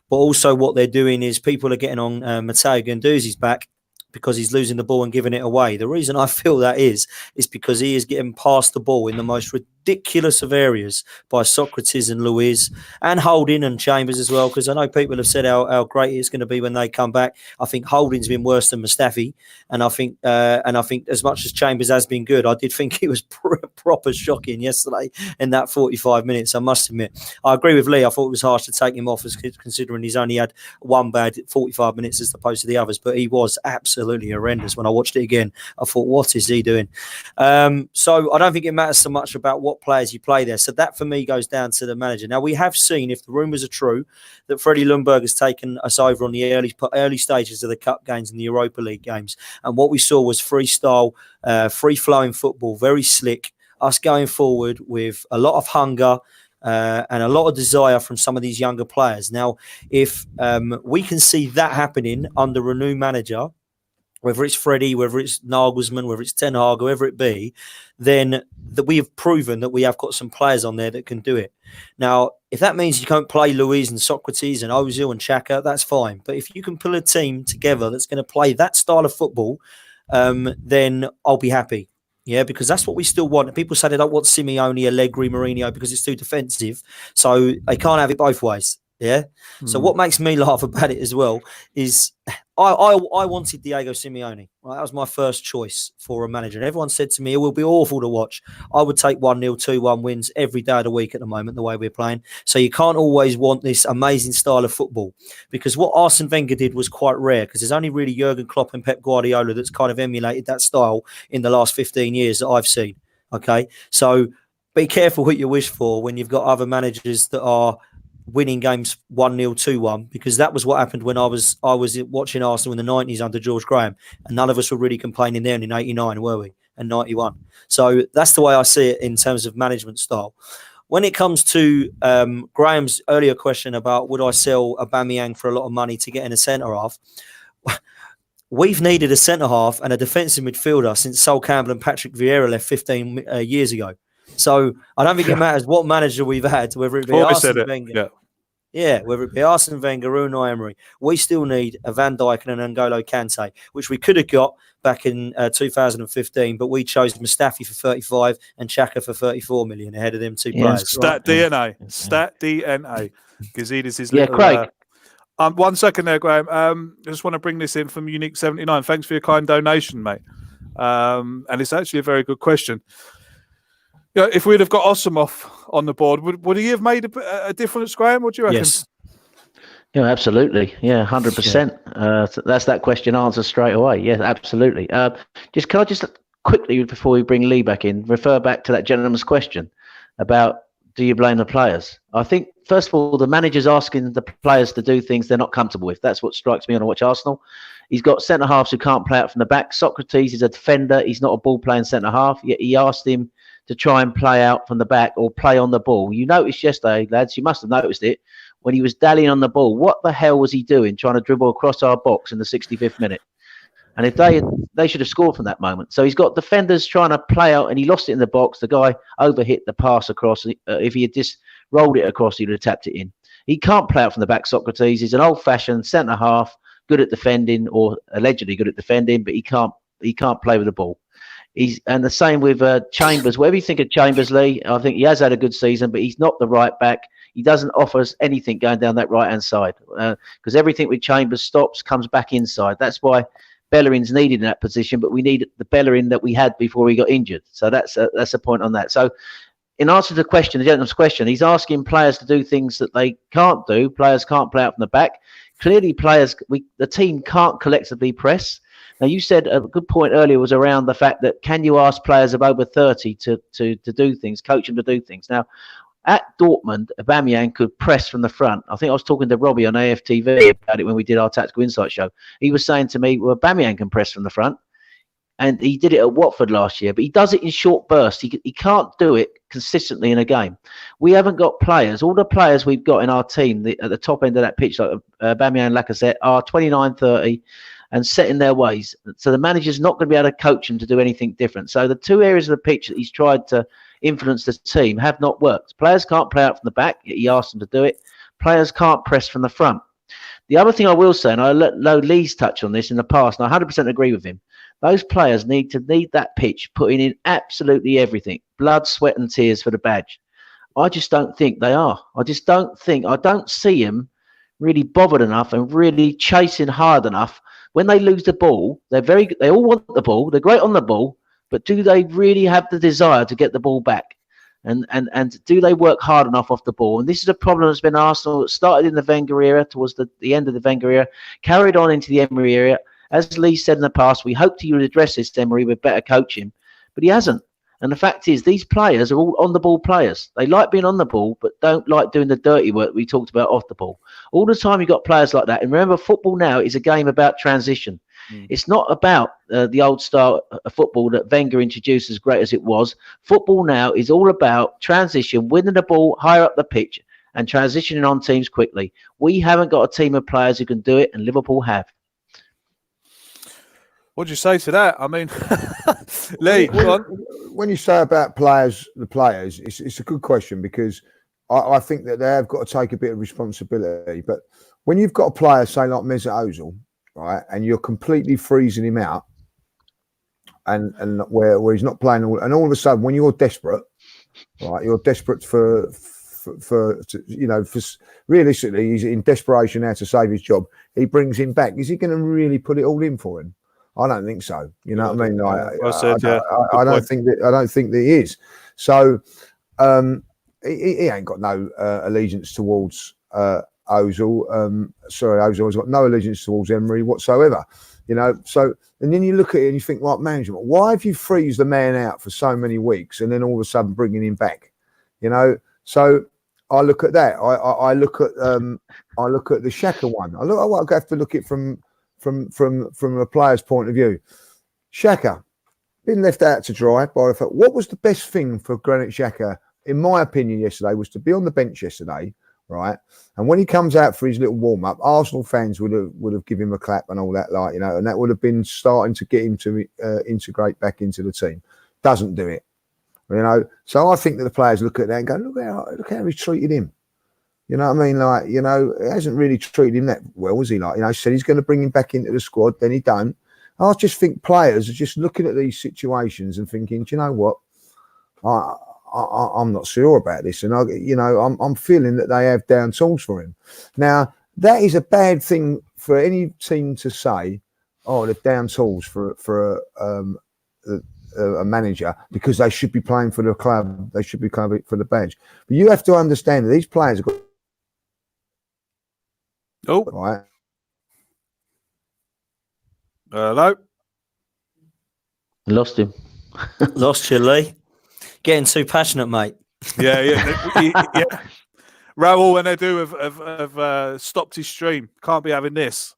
Speaker 2: But also what they're doing is people are getting on Matteo Guendouzi's back because he's losing the ball and giving it away. The reason I feel that is because he is getting past the ball in the most ridiculous of areas by Socrates and Luiz and Holding and Chambers as well, because I know people have said how great it's going to be when they come back. I think Holding's been worse than Mustafi, and I think as much as Chambers has been good, I did think it was proper shocking yesterday in that 45 minutes, I must admit. I agree with Lee. I thought it was harsh to take him off, considering he's only had one bad 45 minutes as opposed to the others, but he was absolutely horrendous. When I watched it again, I thought, what is he doing? So I don't think it matters so much about what what players you play there. So that for me goes down to the manager. Now we have seen, if the rumours are true, that Freddie Ljungberg has taken us over on the early stages of the Cup games and the Europa League games, and what we saw was freestyle, free-flowing football, very slick. Us going forward with a lot of hunger. And a lot of desire from some of these younger players. Now, if we can see that happening under a new manager, whether it's Freddie, whether it's Nagelsmann, whether it's Ten Hag, whoever it be, then that we have proven that we have got some players on there that can do it. Now, if that means you can't play Luiz and Socrates and Ozil and Xhaka, that's fine. But if you can pull a team together that's going to play that style of football, then I'll be happy. Yeah, because that's what we still want. People say they don't want Simeone, Allegri, Mourinho because it's too defensive. So they can't have it both ways. Yeah. So what makes me laugh about it as well is I wanted Diego Simeone. Right? That was my first choice for a manager. And everyone said to me, it will be awful to watch. I would take 1-0, 2-1 wins every day of the week at the moment, the way we're playing. So you can't always want this amazing style of football, because what Arsene Wenger did was quite rare, because there's only really Jurgen Klopp and Pep Guardiola that's kind of emulated that style in the last 15 years that I've seen. Okay. So be careful what you wish for when you've got other managers that are winning games 1-0, 2-1, because that was what happened when I was watching Arsenal in the 90s under George Graham, and none of us were really complaining then in 89, were we? And 91. So that's the way I see it in terms of management style. When it comes to Graham's earlier question about would I sell Aubameyang for a lot of money to get in a centre-half, we've needed a centre-half and a defensive midfielder since Sol Campbell and Patrick Vieira left 15 years ago. So I don't think it matters what manager we've had, whether it be Arsene Wenger, whether it be Arsene Wenger or Unai Emery, we still need a Van Dijk and an N'Golo Kante, which we could have got back in 2015, but we chose Mustafi for 35 and Xhaka for 34 million ahead of them two players.
Speaker 1: Stat DNA. Gazidis is
Speaker 4: Craig.
Speaker 1: 1 second there, Graham. I just want to bring this in from Unique 79. Thanks for your kind donation, mate. And it's actually a very good question. Yeah, if we'd have got Ossimov on the board, would he have made a difference, Graham? What do you reckon?
Speaker 2: Yes.
Speaker 4: Yeah, absolutely. Yeah, 100%. So that's that question answered straight away. Yeah, absolutely. Can I just quickly, before we bring Lee back in, refer back to that gentleman's question about do you blame the players? I think, first of all, the manager's asking the players to do things they're not comfortable with. That's what strikes me when I watch Arsenal. He's got centre-halves who can't play out from the back. Socrates is a defender. He's not a ball-playing centre-half, yet he asked him to try and play out from the back or play on the ball. You noticed yesterday, lads, you must have noticed it, when he was dallying on the ball. What the hell was he doing, trying to dribble across our box in the 65th minute? And if they should have scored from that moment. So he's got defenders trying to play out, and he lost it in the box. The guy overhit the pass across. If he had just rolled it across, he'd have tapped it in. He can't play out from the back, Socrates. He's an old-fashioned centre-half, good at defending, or allegedly good at defending, but he can't play with the ball. And the same with Chambers. Whatever you think of Chambers, Lee, I think he has had a good season, but he's not the right back. He doesn't offer us anything going down that right-hand side, because everything with Chambers stops, comes back inside. That's why Bellerin's needed in that position, but we need the Bellerin that we had before he got injured. So that's a point on that. So in answer to the question, the gentleman's question, he's asking players to do things that they can't do. Players can't play out from the back. Clearly, the team can't collectively press. Now, you said a good point earlier was around the fact that can you ask players of over 30 to do things, coach them to do things. Now, at Dortmund, Aubameyang could press from the front. I think I was talking to Robbie on AFTV about it when we did our Tactical Insight show. He was saying to me, well, Aubameyang can press from the front. And he did it at Watford last year, but he does it in short bursts. He can't do it consistently in a game. We haven't got players. All the players we've got in our team at the top end of that pitch, like Aubameyang and Lacazette, are 29, 30 and set in their ways. So the manager's not going to be able to coach him to do anything different. So the two areas of the pitch that he's tried to influence the team have not worked. Players can't play out from the back. He asked them to do it. Players can't press from the front. The other thing I will say, and I know Lee's touched on this in the past, and I 100% agree with him, those players need that pitch putting in absolutely everything. Blood, sweat and tears for the badge. I just don't think they are. I don't see them really bothered enough and really chasing hard enough. When they lose the ball, they all want the ball. They're great on the ball, but do they really have the desire to get the ball back? And do they work hard enough off the ball? And this is a problem that's been Arsenal. It started in the Wenger era, towards the end of the Wenger era, carried on into the Emery era. As Lee said in the past, we hoped he would address this, Emery, with better coaching, but he hasn't. And the fact is, these players are all on-the-ball players. They like being on the ball, but don't like doing the dirty work we talked about off the ball. All the time you've got players like that. And remember, football now is a game about transition. It's not about the old style of football that Wenger introduced, as great as it was. Football now is all about transition, winning the ball higher up the pitch and transitioning on teams quickly. We haven't got a team of players who can do it, and Liverpool have.
Speaker 1: What do you say to that? I mean, Lee,
Speaker 3: when you say about the players, it's a good question, because I think that they have got to take a bit of responsibility. But when you've got a player, say like Mesut Ozil, right, and you're completely freezing him out, and where he's not playing, and all of a sudden, when you're desperate, right, you're desperate for realistically, he's in desperation now to save his job. He brings him back. Is he going to really put it all in for him? I don't think so. You know what I mean? I don't think that he is. So he ain't got no allegiance towards Ozil. Ozil's got no allegiance towards Emery whatsoever. You know, so, and then you look at it and you think, like, management, why have you freezed the man out for so many weeks and then all of a sudden bringing him back? You know, so I look at that. I look at the Xhaka one. I have to look at it from a player's point of view. Xhaka been left out to dry by the fact. What was the best thing for Granit Xhaka, in my opinion, yesterday, was to be on the bench yesterday, right? And when he comes out for his little warm up, Arsenal fans would have given him a clap and all that, like, you know, and that would have been starting to get him to integrate back into the team. Doesn't do it, you know. So I think that the players look at that and go, look how he's treated him. You know what I mean? Like, you know, he hasn't really treated him that well, was he? Like, you know, said he's going to bring him back into the squad, then he don't. I just think players are just looking at these situations and thinking, do you know what? I'm not sure about this, and I'm feeling that they have down tools for him. Now, that is a bad thing for any team to say. Oh, they're down tools for a manager, because they should be playing for the club. They should be playing for the badge. But you have to understand that these players have got.
Speaker 1: Oh,
Speaker 3: right.
Speaker 1: Hello.
Speaker 4: Lost him.
Speaker 2: Lost you, Lee. Getting too passionate, mate.
Speaker 1: Yeah. Raoul and Edu have stopped his stream. Can't be having this.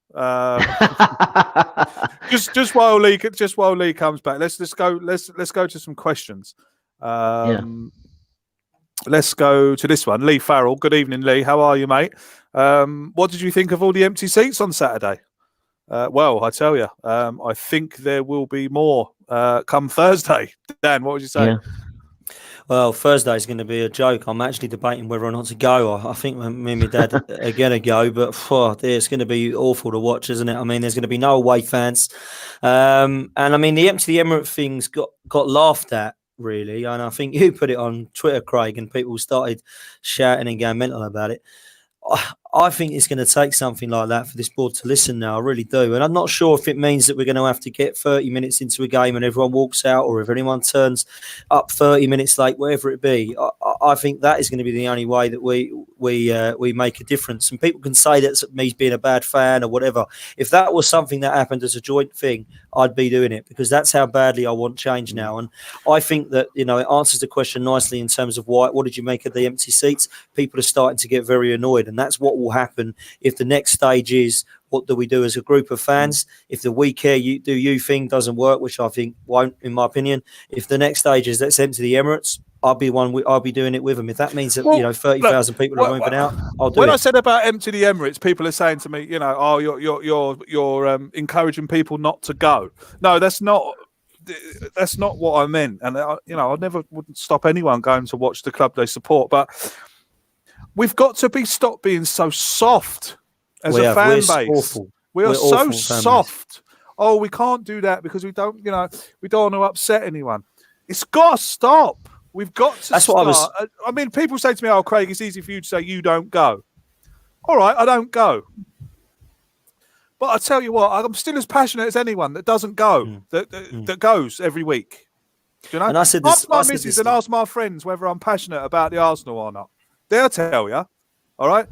Speaker 1: Just while Lee comes back, let's go to some questions. Let's go to this one. Lee Farrell. Good evening, Lee. How are you, mate? What did you think of all the empty seats on Saturday? Well, I tell you, I think there will be more come Thursday. Dan, what would you say?
Speaker 2: Yeah. Well, Thursday is going to be a joke. I'm actually debating whether or not to go. I think me and my dad are going to go, but it's going to be awful to watch, isn't it? I mean, there's going to be no away fans. And I mean, the empty the Emirates things got laughed at, really. And I think you put it on Twitter, Craig, and people started shouting and going mental about it. I think it's going to take something like that for this board to listen now. I really do. And I'm not sure if it means that we're going to have to get 30 minutes into a game and everyone walks out, or if anyone turns up 30 minutes late, wherever it be. I think that is going to be the only way that we make a difference. And people can say that's me being a bad fan or whatever. If that was something that happened as a joint thing, I'd be doing it, because that's how badly I want change now. And I think that, you know, it answers the question nicely in terms of what did you make of the empty seats? People are starting to get very annoyed, and that's what will happen if the next stage is, what do we do as a group of fans? If the we care, you do you thing doesn't work, which I think won't, in my opinion. If the next stage is let's empty the Emirates, I'll be doing it with them. If that means that 30,000 people are moving out, I'll do it.
Speaker 1: When I said about empty the Emirates, people are saying to me, you know, oh, you're encouraging people not to go. No, that's not what I meant. And I never wouldn't stop anyone going to watch the club they support, but we've got to stop being so soft as a fan base.
Speaker 2: Awful.
Speaker 1: We're so soft. Oh, we can't do that because we don't want to upset anyone. It's got to stop. We've got to
Speaker 2: That's
Speaker 1: start.
Speaker 2: What
Speaker 1: I mean, people say to me, oh, Craig, it's easy for you to say you don't go. All right, I don't go. But I tell you what, I'm still as passionate as anyone that doesn't go, that goes every week. Do you know?
Speaker 2: And I said this,
Speaker 1: ask my missus and ask my friends whether I'm passionate about the Arsenal or not. They'll tell you. All right?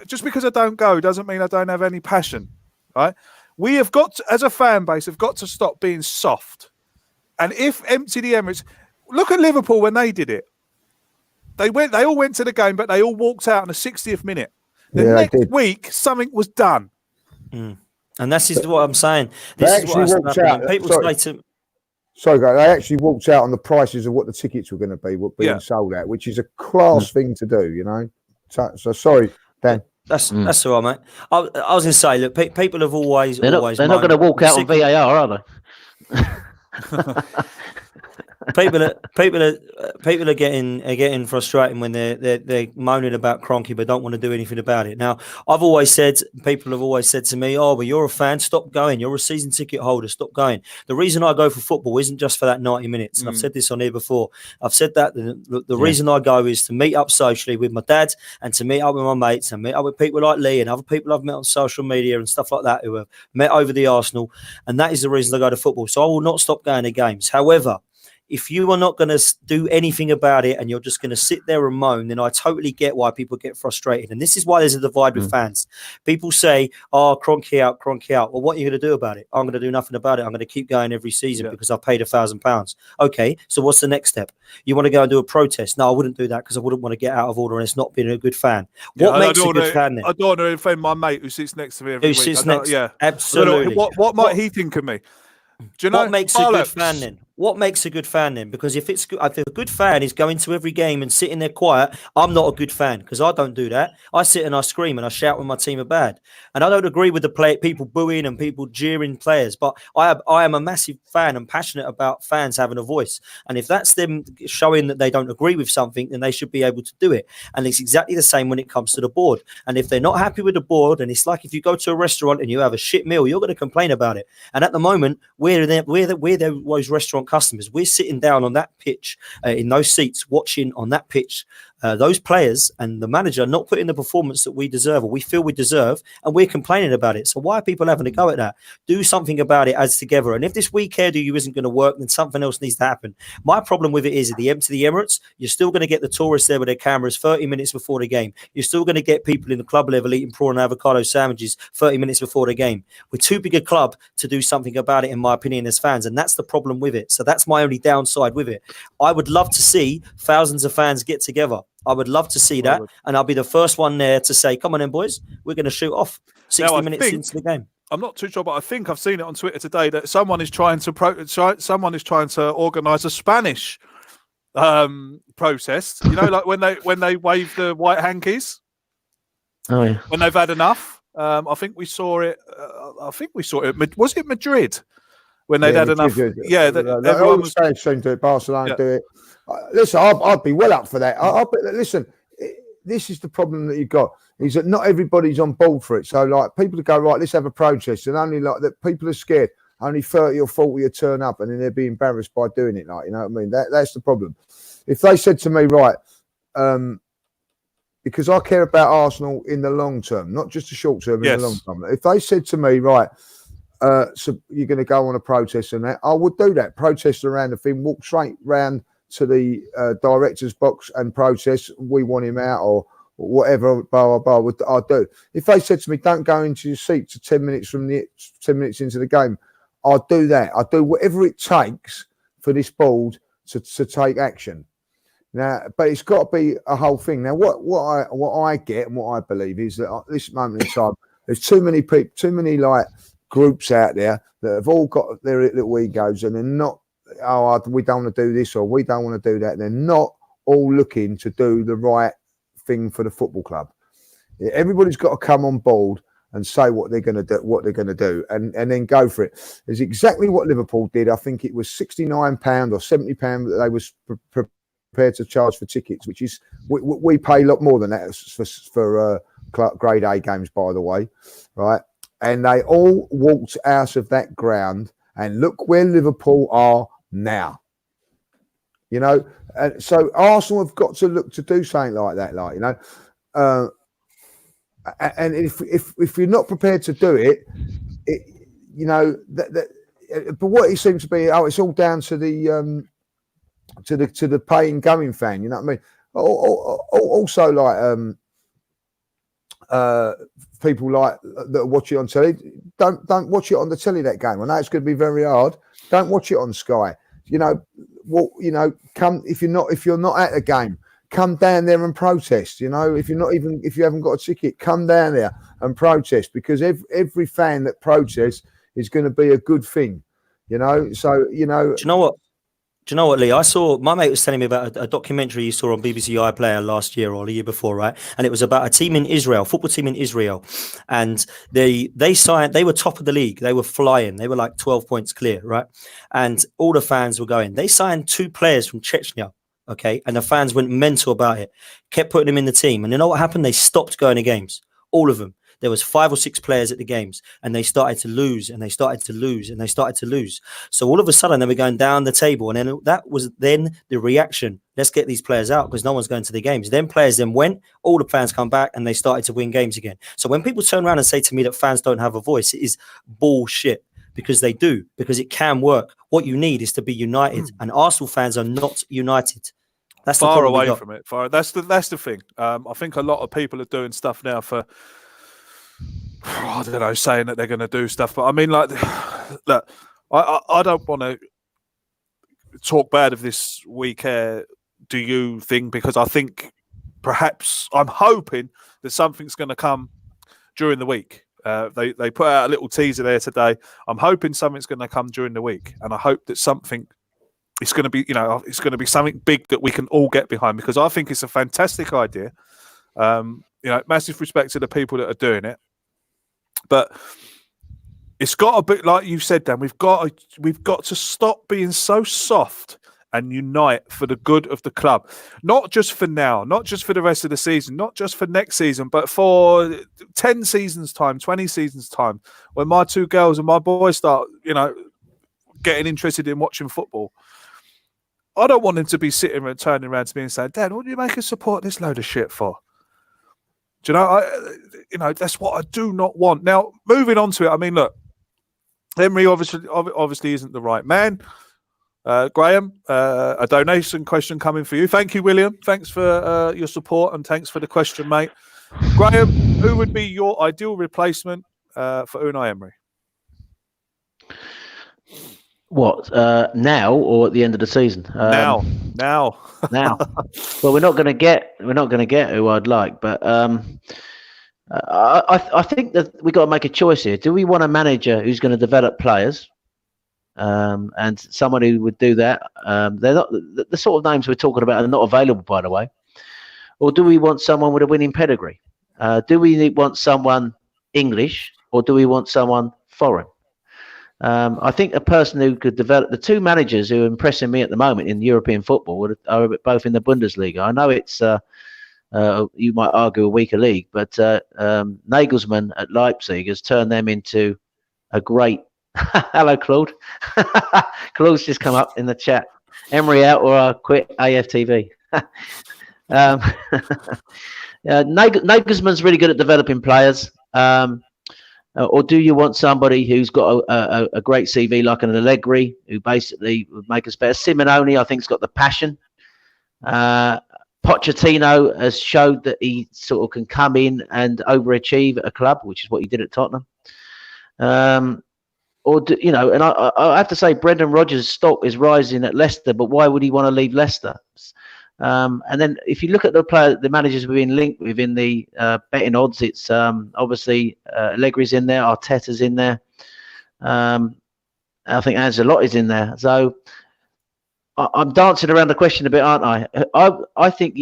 Speaker 1: Just because I don't go doesn't mean I don't have any passion. Right? We have got to, as a fan base, have got to stop being soft. And if empty the Emirates, look at Liverpool when they did it. They all went to the game, but they all walked out in the 60th minute. The next week, something was done.
Speaker 2: And this is what I'm saying.
Speaker 3: They
Speaker 2: This is what
Speaker 3: actually walked out.
Speaker 2: when people say to
Speaker 3: Sorry, guys. They actually walked out on the prices of what the tickets were going to be, what being sold at, which is a class thing to do, you know. So sorry, Dan.
Speaker 2: That's all right, mate. I was going to say, look, people have always
Speaker 4: They're not going to walk out on VAR, are they?
Speaker 2: People are getting frustrated when they're moaning about Kroenke but don't want to do anything about it. Now, people have always said to me, "Oh, but you're a fan, stop going. You're a season ticket holder, stop going." The reason I go for football isn't just for that 90 minutes, and I've said this on here before. I've said that the reason I go is to meet up socially with my dad and to meet up with my mates and meet up with people like Lee and other people I've met on social media and stuff like that who have met over the Arsenal, and that is the reason I go to football. So I will not stop going to games. However, if you are not going to do anything about it and you're just going to sit there and moan, then I totally get why people get frustrated. And this is why there's a divide with fans. People say, "Oh, Kroenke out, Kroenke out." Well, what are you going to do about it? I'm going to do nothing about it. I'm going to keep going every season because I've paid £1,000. Okay, so what's the next step? You want to go and do a protest? No, I wouldn't do that because I wouldn't want to get out of order and it's not being a good fan. What makes a good fan then?
Speaker 1: I don't want to offend my mate who sits next to me every week.
Speaker 2: Sits next,
Speaker 1: absolutely. What might he think of me? Do you know
Speaker 2: what makes a good fan then? What makes a good fan then? Because if a good fan is going to every game and sitting there quiet, I'm not a good fan because I don't do that. I sit and I scream and I shout when my team are bad. And I don't agree with the people booing and people jeering players, but I am a massive fan and passionate about fans having a voice. And if that's them showing that they don't agree with something, then they should be able to do it. And it's exactly the same when it comes to the board. And if they're not happy with the board, and it's like if you go to a restaurant and you have a shit meal, you're going to complain about it. And at the moment, we're those restaurant customers. We're sitting down on that pitch in those seats watching on that pitch those players and the manager not putting the performance that we deserve or we feel we deserve, and we're complaining about it. So why are people having a go at that? Do something about it as together. And if this "we care do you" isn't going to work, then something else needs to happen. My problem with it is at the Emirates, you're still going to get the tourists there with their cameras 30 minutes before the game. You're still going to get people in the club level eating prawn and avocado sandwiches 30 minutes before the game. We're too big a club to do something about it, in my opinion, as fans, and that's the problem with it. So that's my only downside with it. I would love to see thousands of fans get together. I would love to see that, and I'll be the first one there to say, "Come on then, boys, we're going to shoot off 60 minutes into the game."
Speaker 1: I'm not too sure, but I think I've seen it on Twitter today that someone is trying to organise a Spanish protest. You know, like when they wave the white hankies.
Speaker 4: Oh yeah.
Speaker 1: When they've had enough. I think we saw it. Was it Madrid? When they'd had enough. Yeah,
Speaker 3: everyone was saying to it. Barcelona do it. Listen, I'd be well up for that. Listen, this is the problem that you've got, is that not everybody's on board for it. So, like, people go, right, let's have a protest, and only like that people are scared. Only 30 or 40 will turn up, and then they'll be embarrassed by doing it. Like, you know what I mean? That's the problem. If they said to me, right, because I care about Arsenal in the long term, not just the short term, in the long term. If they said to me, right, so you're going to go on a protest and that, I would do that. Protest around the thing, walk straight round to the director's box and protest. We want him out or whatever. Blah blah blah. I'd do. If they said to me, "Don't go into your seat to 10 minutes into the game," I'd do that. I'd do whatever it takes for this board to take action. Now, but it's got to be a whole thing. Now, what I get and what I believe is that at this moment in time, there's too many people, too many like groups out there that have all got their little egos, and they're not. Oh, we don't want to do this or we don't want to do that. They're not all looking to do the right thing for the football club. Everybody's got to come on board and say what they're going to do, and then go for it. It's exactly what Liverpool did. I think it was £69 or £70 that they was prepared to charge for tickets, which is we pay a lot more than that for grade A games, by the way, right? And they all walked out of that ground, and look where Liverpool are now. You know, and so Arsenal have got to look to do something like that, like, you know. And if you're not prepared to do it, you know, but what it seems to be, it's all down to the paying going fan. You know what I mean? Also, like people like that watch it on telly. Don't watch it on the telly, that game. I know it's going to be very hard. Don't watch it on Sky. come if you're not at the game, come down there and protest. If you haven't got a ticket, come down there and protest, because every fan that protests is going to be a good thing. So
Speaker 2: Do you know what? Lee? I saw, my mate was telling me about a documentary you saw on BBC iPlayer last year or the year before, right? And it was about a team in Israel, football team in Israel, and they were top of the league. They were flying. They were like 12 points clear, right? And all the fans were going. They signed 2 players from Chechnya, okay? And the fans went mental about it, kept putting them in the team. And you know what happened? They stopped going to games, all of them. There was 5 or 6 players at the games, and they started to lose, and they started to lose, and they started to lose. So all of a sudden, they were going down the table, and then that was then the reaction. Let's get these players out because no one's going to the games. Then players then went, all the fans come back, and they started to win games again. So when people turn around and say to me that fans don't have a voice, it is bullshit, because they do, because it can work. What you need is to be united, and Arsenal fans are not united. That's
Speaker 1: far away from it. That's the thing. I think a lot of people are doing stuff now for, I don't know, saying that they're going to do stuff, but I mean, like, look, I don't want to talk bad of this We Care Do You thing, because I think perhaps I'm hoping that something's going to come during the week. They put out a little teaser there today. I'm hoping something's going to come during the week, and I hope that something is going to be, it's going to be something big that we can all get behind, because I think it's a fantastic idea. Massive respect to the people that are doing it. But it's got a bit, like you said, Dan. We've got to stop being so soft and unite for the good of the club. Not just for now, not just for the rest of the season, not just for next season, but for 10 seasons time, 20 seasons time, when my 2 girls and my boys start, getting interested in watching football. I don't want them to be sitting and turning around to me and saying, "Dad, what do you make us support this load of shit for?" Do you know? That's what I do not want. Now, moving on to it, I mean, look, Emery obviously isn't the right man. Graham, a donation question coming for you. Thank you, William. Thanks for your support, and thanks for the question, mate. Graham, who would be your ideal replacement for Unai Emery?
Speaker 4: What, now or at the end of the season?
Speaker 1: Now.
Speaker 4: Now. Well, we're not going to get who I'd like, but I think that we got to make a choice here. Do we want a manager who's going to develop players, and someone who would do that? They're not the sort of names we're talking about are not available, by the way. Or do we want someone with a winning pedigree? Do we want someone English, or do we want someone foreign? I think a person who could develop, the 2 managers who are impressing me at the moment in European football are both in the Bundesliga. I know it's, you might argue, a weaker league, but Nagelsmann at Leipzig has turned them into a great. Hello, Claude. Claude's just come up in the chat. Emery out or I quit AFTV. Nagelsmann's really good at developing players. Or do you want somebody who's got a great CV like an Allegri, who basically would make us better? Simeone, I think, has got the passion. Pochettino has showed that he sort of can come in and overachieve at a club, which is what he did at Tottenham. And I have to say, Brendan Rodgers' stock is rising at Leicester, but why would he want to leave Leicester? And then if you look at the managers we've been linked with in the betting odds, it's obviously Allegri's in there, Arteta's in there. I think Ancelotti's in there. So I'm dancing around the question a bit, aren't I? I think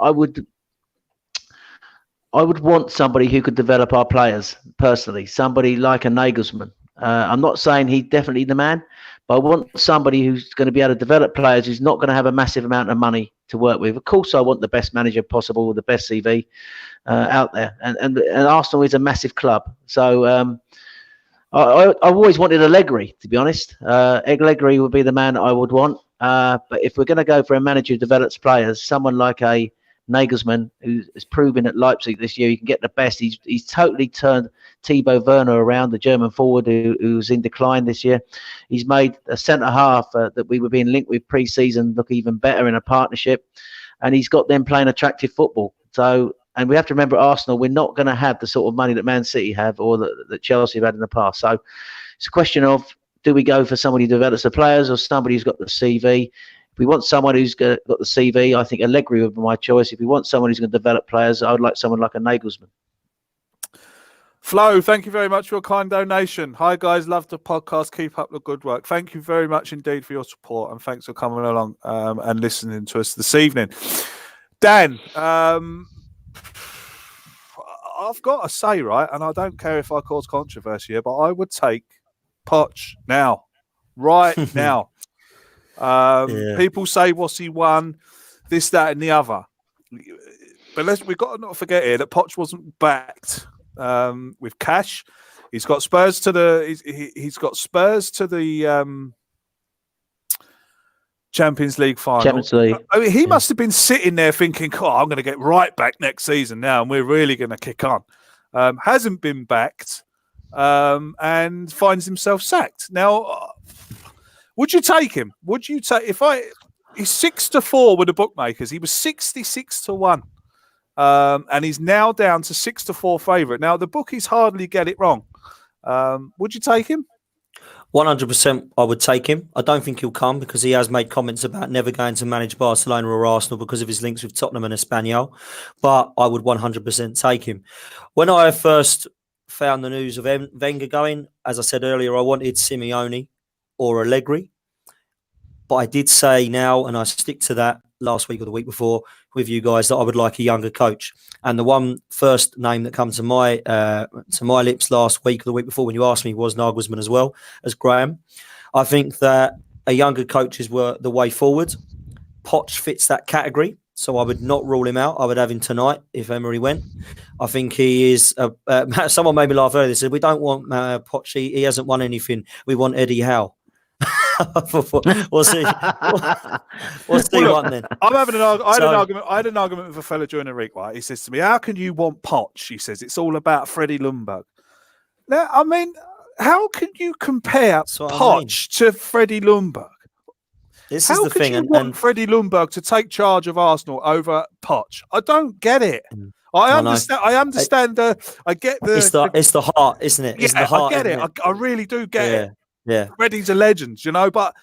Speaker 4: I would want somebody who could develop our players personally, somebody like a Nagelsmann. I'm not saying he's definitely the man, but I want somebody who's going to be able to develop players, who's not going to have a massive amount of money to work with. Of course, I want the best manager possible, with the best CV out there. And Arsenal is a massive club. So I've always wanted Allegri, to be honest. Allegri would be the man I would want. But if we're going to go for a manager who develops players, someone like a Nagelsmann, who has proven at Leipzig this year he can get the best. He's totally turned Thibaut Werner around, the German forward who's in decline this year. He's made a centre-half that we were being linked with pre-season look even better in a partnership. And he's got them playing attractive football. So, and we have to remember, at Arsenal, we're not going to have the sort of money that Man City have, or that Chelsea have had in the past. So it's a question of, do we go for somebody who develops the players or somebody who's got the CV? If we want someone who's got the CV, I think Allegri would be my choice. If we want someone who's going to develop players, I would like someone like a Nagelsmann.
Speaker 1: Flo, thank you very much for your kind donation. Hi, guys. Love the podcast. Keep up the good work. Thank you very much indeed for your support, and thanks for coming along and listening to us this evening. Dan, I've got to say, right, and I don't care if I cause controversy here, but I would take Poch now, right now. People say, what's he won? This, that, and the other. But we've got to not forget here that Poch wasn't backed with cash. He's got Spurs to the. He's got Spurs to the Champions League final.
Speaker 4: Champions League.
Speaker 1: I mean, he must have been sitting there thinking, "Oh, I'm going to get right back next season now, and we're really going to kick on." Hasn't been backed, and finds himself sacked. Now, would you take him? Would you take He's 6-4 with the bookmakers. He was 66-1. And he's now down to 6-4 favourite. Now, the bookies hardly get it wrong. Would you take him?
Speaker 2: 100% I would take him. I don't think he'll come because he has made comments about never going to manage Barcelona or Arsenal because of his links with Tottenham and Espanyol. But I would 100% take him. When I first found the news of Wenger going, as I said earlier, I wanted Simeone or Allegri. But I did say now, and I stick to that last week or the week before with you guys, that I would like a younger coach. And the one first name that comes to my lips last week or the week before when you asked me was Nagelsmann as well as Graham. I think that a younger coach is the way forward. Poch fits that category, so I would not rule him out. I would have him tonight if Emery went. I think he is. Someone made me laugh earlier. They said, we don't want Poch. He hasn't won anything. We want Eddie Howe. We'll see. We'll see one then.
Speaker 1: I'm having an argument. I had an argument with a fella during the week. Right, he says to me, "How can you want Poch?" He says it's all about Freddie Ljungberg. Now, I mean, how can you compare Poch to Freddie Ljungberg?
Speaker 2: This is the thing,
Speaker 1: and Freddie Ljungberg to take charge of Arsenal over Poch? I don't get it. I understand. I understand. I get the.
Speaker 2: It's the heart, isn't it? It's the heart.
Speaker 1: I get it. I really do get it.
Speaker 2: Yeah,
Speaker 1: Freddie's a legend, but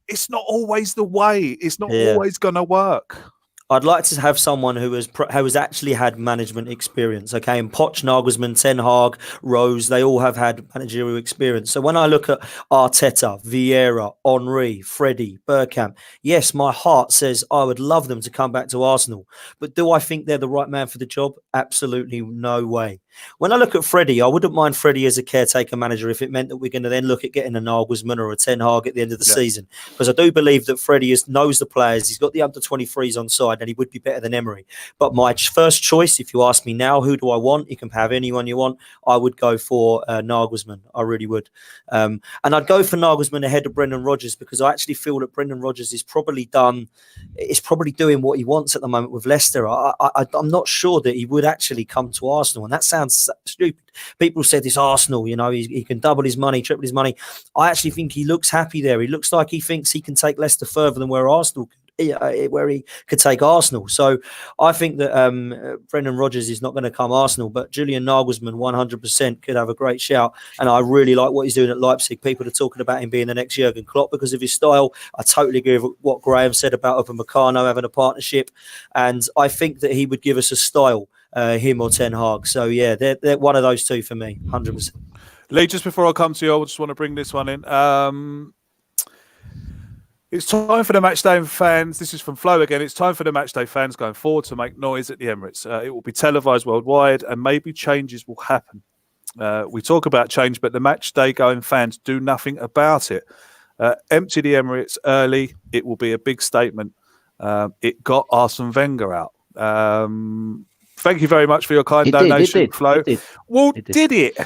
Speaker 1: it's not always the way. It's not always going to work.
Speaker 2: I'd like to have someone who has actually had management experience, okay? And Poch, Nagelsmann, Ten Hag, Rose, they all have had managerial experience. So when I look at Arteta, Vieira, Henry, Freddie, Bergkamp, yes, my heart says I would love them to come back to Arsenal. But do I think they're the right man for the job? Absolutely no way. When I look at Freddie, I wouldn't mind Freddie as a caretaker manager if it meant that we're going to then look at getting a Nagelsmann or a Ten Hag at the end of the season. Because I do believe that Freddie knows the players. He's got the under-23s on side and he would be better than Emery. But my first choice, if you ask me now, who do I want? You can have anyone you want. I would go for Nagelsmann. I really would. And I'd go for Nagelsmann ahead of Brendan Rodgers because I actually feel that Brendan Rodgers is probably doing what he wants at the moment with Leicester. I'm not sure that he would actually come to Arsenal. And that sounds stupid. People said this Arsenal, he can double his money, triple his money. I actually think he looks happy there. He looks like he thinks he can take Leicester further than where he could take Arsenal. So I think that Brendan Rodgers is not going to come Arsenal, but Julian Nagelsmann 100% could have a great shout. And I really like what he's doing at Leipzig. People are talking about him being the next Jurgen Klopp because of his style. I totally agree with what Graham said about Upamecano having a partnership. And I think that he would give us a style, him or Ten Hag. So yeah, they're one of those two for me, 100%.
Speaker 1: Lee, just before I come to you, I just want to bring this one in. It's time for the matchday fans. This is from Flo again. It's time for the matchday fans going forward to make noise at the Emirates. It will be televised worldwide and maybe changes will happen. We talk about change, but the matchday going fans do nothing about it. Empty the Emirates early. It will be a big statement. It got Arsene Wenger out. Thank you very much for your kind donation, Flo. Well, did it?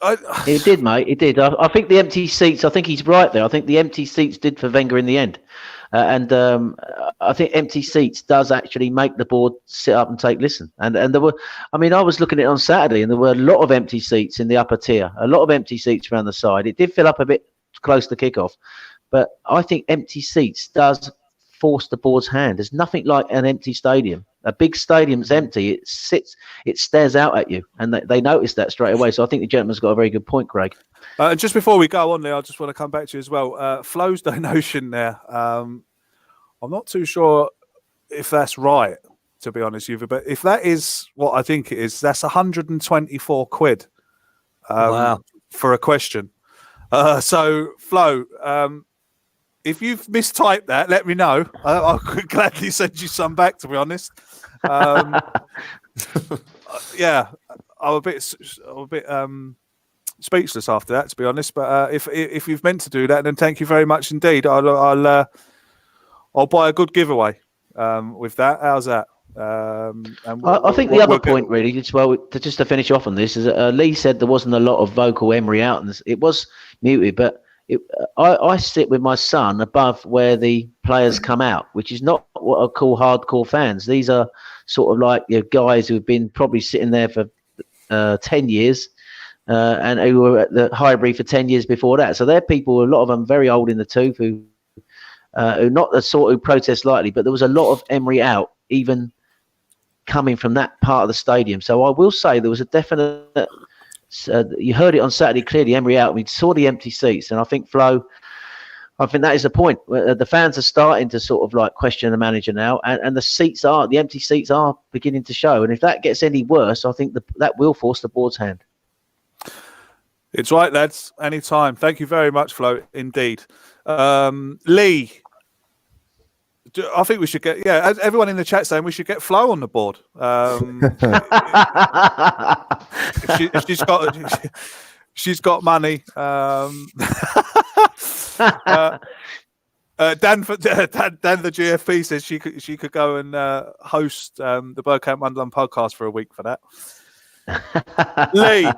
Speaker 4: It did, mate. It did. I think the empty seats, I think he's right there. I think the empty seats did for Wenger in the end. And I think empty seats does actually make the board sit up and take listen. And there were, I was looking at it on Saturday and there were a lot of empty seats in the upper tier, a lot of empty seats around the side. It did fill up a bit close to kickoff. But I think empty seats does force the board's hand. There's nothing like an empty stadium A big stadium's empty. It stares out at you, and they notice that straight away. So I think the gentleman's got a very good point, Craig.
Speaker 1: Just before we go on, Lee, I just want to come back to you as well. Flo's donation there. I'm not too sure if that's right, to be honest with you, but if that is what I think it is, that's 124 quid.
Speaker 2: Wow.
Speaker 1: For a question. So, Flo, if you've mistyped that, let me know. I could gladly send you some back, to be honest. Yeah, I'm a bit speechless after that, to be honest. But if you've meant to do that, then thank you very much indeed. I'll buy a good giveaway with that. How's that?
Speaker 4: I think the other point, really, just to finish off on this, is that Lee said there wasn't a lot of vocal Emery out, and it was muted. But I sit with my son above where the players come out, which is not what I call hardcore fans. These are sort of like guys who have been probably sitting there for 10 years. And who were at the Highbury for 10 years before that. So they're people, a lot of them very old in the tooth, who not the sort who protest lightly, but there was a lot of Emery out, even coming from that part of the stadium. So I will say there was a definite, you heard it on Saturday clearly, Emery out. We saw the empty seats, and I think, Flo, I think that is the point. The fans are starting to sort of like question the manager now, and the empty seats are beginning to show. And if that gets any worse, I think that will force the board's hand.
Speaker 1: It's right, lads. Anytime. Thank you very much, Flo. Indeed. Lee, I think we should get, everyone in the chat saying we should get Flo on the board. If she's got money. Dan the GFP says she could go and host the Bergkamp Wonderland podcast for a week for that. Lee,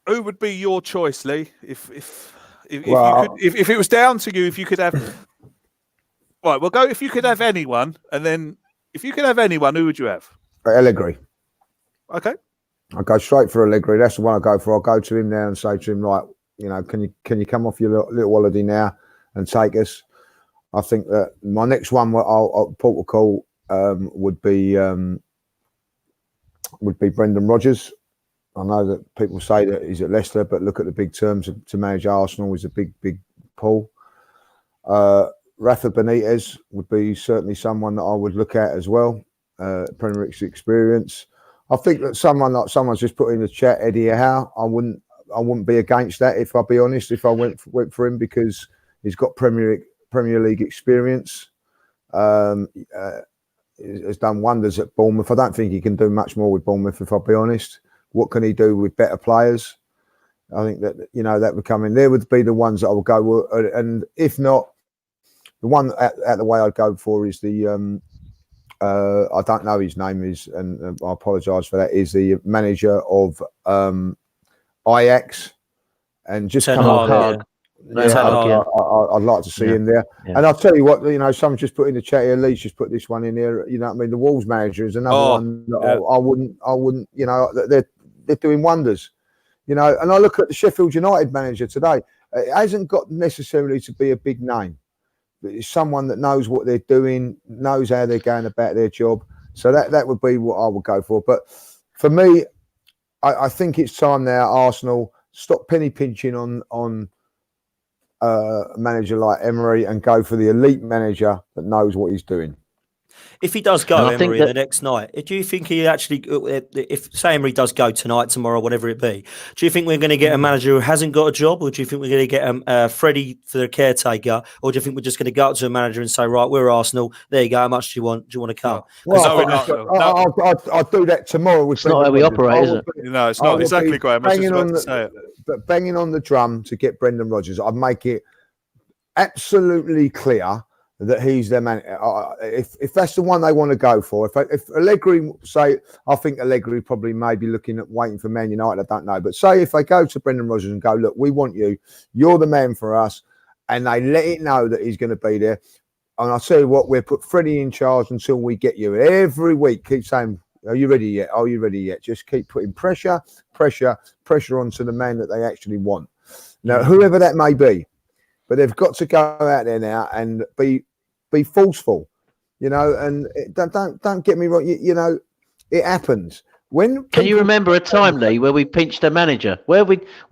Speaker 1: who would be your choice, Lee? If it was down to you, if you could have, right, we'll go. If you could have anyone, and then if you could have anyone, who would you have?
Speaker 3: Allegri.
Speaker 1: Okay.
Speaker 3: I'll go straight for Allegri. That's the one I go for. I'll go to him now and say to him, like, can you come off your little holiday now and take us? I think that my next one, I'll port call would be Brendan Rodgers. I know that people say that he's at Leicester, but look at the big terms to manage Arsenal is a big pull. Rafa Benitez would be certainly someone that I would look at as well. Premier League experience. I think that someone's just put in the chat, Eddie Howe. I wouldn't be against that, if I'll be honest, if I went for him, because he's got Premier League experience. Has done wonders at Bournemouth. I don't think he can do much more with Bournemouth, if I'll be honest. What can he do with better players? I think that, that would come in. There would be the ones that I would go with. And if not, the one at the way I'd go for is the, I don't know his name is, and I apologise for that, is the manager of Ajax. And just come on. I'd like to see him there. Yeah. And I'll tell you what, someone just put in the chat here, Lee's just put this one in here, the Wolves manager is another one that I wouldn't, they're doing wonders, and I look at the Sheffield United manager today. It hasn't got necessarily to be a big name, but it's someone that knows what they're doing, knows how they're going about their job. So that would be what I would go for. But for me, I think it's time now, Arsenal, stop penny pinching on a manager like Emery and go for the elite manager that knows what he's doing.
Speaker 2: If he does go, Emery, the next night, do you think he actually, if say Emery does go tonight, tomorrow, whatever it be, do you think we're going to get a manager who hasn't got a job, or do you think we're going to get Freddie for the caretaker, or do you think we're just going to go up to a manager and say, right, we're Arsenal, there you go, how much do you want? Do you want to come?
Speaker 3: I'll do that tomorrow.
Speaker 4: It's not how we operate, is it?
Speaker 1: No, it's not exactly, Graham. I was just about to say it.
Speaker 3: But banging on the drum to get Brendan Rodgers, I'd make it absolutely clear that he's their man. If that's the one they want to go for, if Allegri say, I think Allegri probably may be looking at waiting for Man United. I don't know, but say if they go to Brendan Rodgers and go, look, we want you. You're the man for us, and they let it know that he's going to be there. And I'll tell you what, we'll put Freddie in charge until we get you. Every week, keep saying, "Are you ready yet? Are you ready yet?" Just keep putting pressure onto the man that they actually want. Now, whoever that may be. But they've got to go out there now and be forceful. you know. And don't get me wrong, you know, it happens.
Speaker 4: Can you remember a time, Lee, where we pinched a manager? When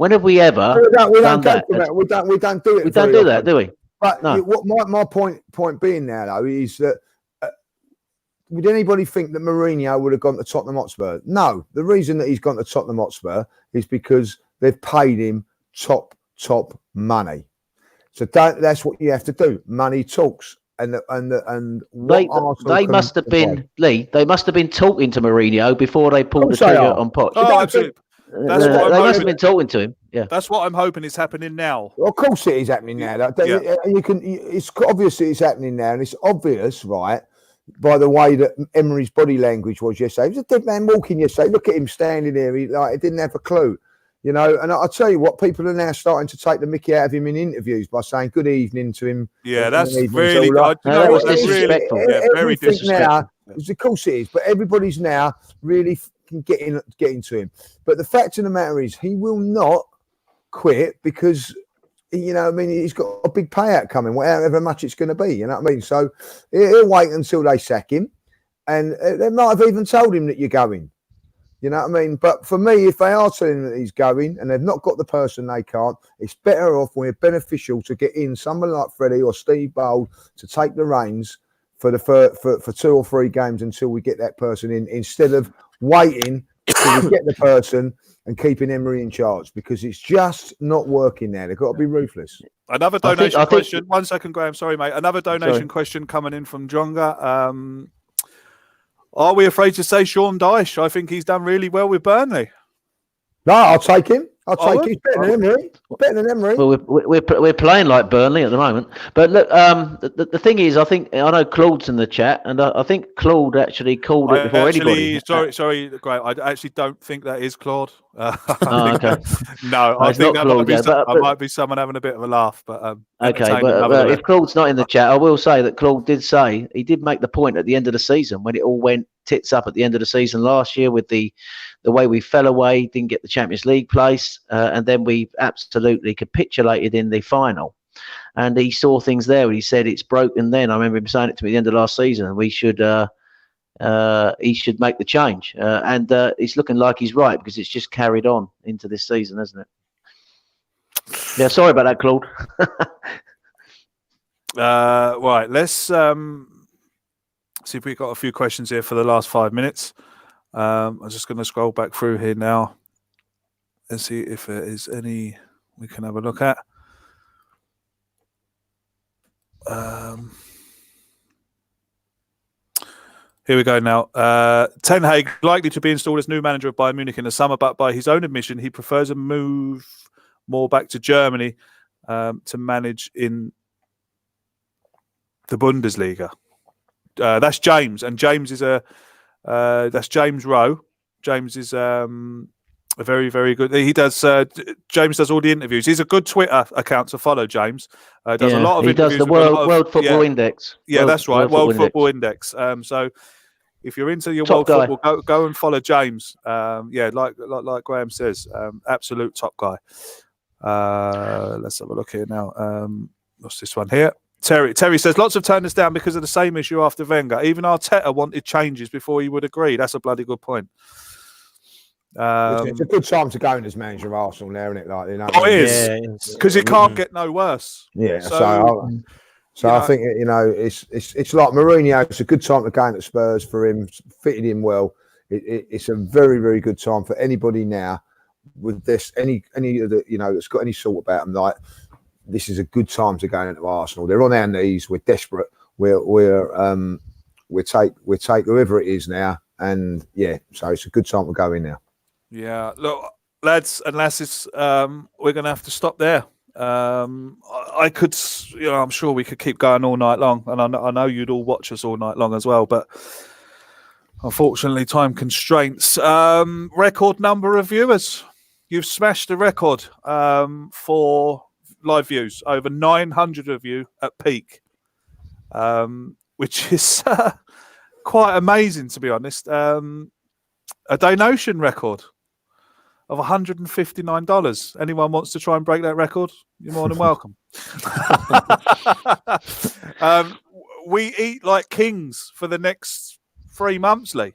Speaker 4: have we ever
Speaker 3: we
Speaker 4: done
Speaker 3: don't go
Speaker 4: that?
Speaker 3: for that. We don't do it.
Speaker 4: We don't do that, do we?
Speaker 3: But
Speaker 4: No.
Speaker 3: what my point being now though is that would anybody think that Mourinho would have gone to Tottenham Hotspur? No. The reason that he's gone to Tottenham Hotspur is because they've paid him top money. So that's what you have to do. Money talks. And
Speaker 4: They must have been, Lee. They must have been talking to Mourinho before they pulled the trigger on Poch.
Speaker 1: Oh, absolutely. That's what
Speaker 4: they must have been talking to him. Yeah,
Speaker 1: that's what I'm hoping is happening now.
Speaker 3: Well, of course, it is happening now. It's obvious it's happening now, and it's obvious, right, by the way that Emery's body language was yesterday. He was a dead man walking yesterday. Look at him standing there. He didn't have a clue. You know, and I'll tell you what, people are now starting to take the mickey out of him in interviews by saying good evening to him.
Speaker 1: Yeah, that's really,
Speaker 4: that was disrespectful.
Speaker 1: Very disrespectful.
Speaker 3: Of course it is, but everybody's now really getting to him. But the fact of the matter is, he will not quit because, you know, I mean, he's got a big payout coming, however much it's going to be. You know what I mean? So he'll wait until they sack him, and they might have even told him that you're going. You know what I mean? But for me, if they are telling him that he's going and they've not got the person they can't, it's better off when it's beneficial to get in someone like Freddie or Steve Bold to take the reins for 2 or 3 games until we get that person in, instead of waiting till we get the person and keeping Emery in charge, because it's just not working now. They've got to be ruthless.
Speaker 1: Another donation question. 1 second, Graham. Sorry, mate. Another donation question coming in from Jonga. Are we afraid to say Sean Dyche? I think he's done really well with Burnley.
Speaker 3: No, I'll take him. He's better than Emery.
Speaker 4: Well, we're playing like Burnley at the moment. But look, the thing is, I know Claude's in the chat, and I think Claude actually called it before anybody.
Speaker 1: Sorry, Graham. I actually don't think that is Claude.
Speaker 4: Okay.
Speaker 1: No, I think that might be someone having a bit of a laugh. But
Speaker 4: okay, but if Claude's not in the chat, I will say that Claude did make the point at the end of the season when it all went tits up at the end of the season last year with the way we fell away, didn't get the Champions League place, and then we absolutely capitulated in the final. And he saw things there. And he said it's broken. Then I remember him saying it to me at the end of last season, and he should make the change. And it's looking like he's right, because it's just carried on into this season, hasn't it? Yeah, sorry about that, Claude.
Speaker 1: Right, let's see if we've got a few questions here for the last 5 minutes. I'm just going to scroll back through here now and see if there is any we can have a look at. Here we go now. Ten Hag likely to be installed as new manager of Bayern Munich in the summer, but by his own admission, he prefers a move more back to Germany to manage in the Bundesliga. That's James, and James is that's James Rowe. James is a very, very good. He does. James does all the interviews. He's a good Twitter account to follow. James does a lot of. He
Speaker 4: does the World Football Index.
Speaker 1: Yeah, that's right. World Football Index. So if you're into your World Football, go and follow James. Like Graham says, absolute top guy. Let's have a look here now. What's this one here? Terry says lots have turned us down because of the same issue after Wenger. Even Arteta wanted changes before he would agree. That's a bloody good point.
Speaker 3: It's a good time to go in as manager of Arsenal now, isn't it? Like, you know,
Speaker 1: it is, because it can't get no worse.
Speaker 3: Yeah, so I think, you know, it's like Mourinho. It's a good time to go into Spurs for him. Fitted him well. It's a very, very good time for anybody now with this. Any of the, you know, that's got any sort about them. Like, this is a good time to go into Arsenal. They're on our knees. We're desperate. We'll take whoever it is now, and yeah, so it's a good time to go in now.
Speaker 1: Yeah, look, lads and lasses, we're going to have to stop there. I could, you know, I'm sure we could keep going all night long, and I know you'd all watch us all night long as well, but unfortunately, time constraints. Record number of viewers. You've smashed the record for live views. Over 900 of you at peak, which is quite amazing, to be honest. A donation record of $159. Anyone wants to try and break that record? You're more than welcome. we eat like kings for the next 3 months, Lee.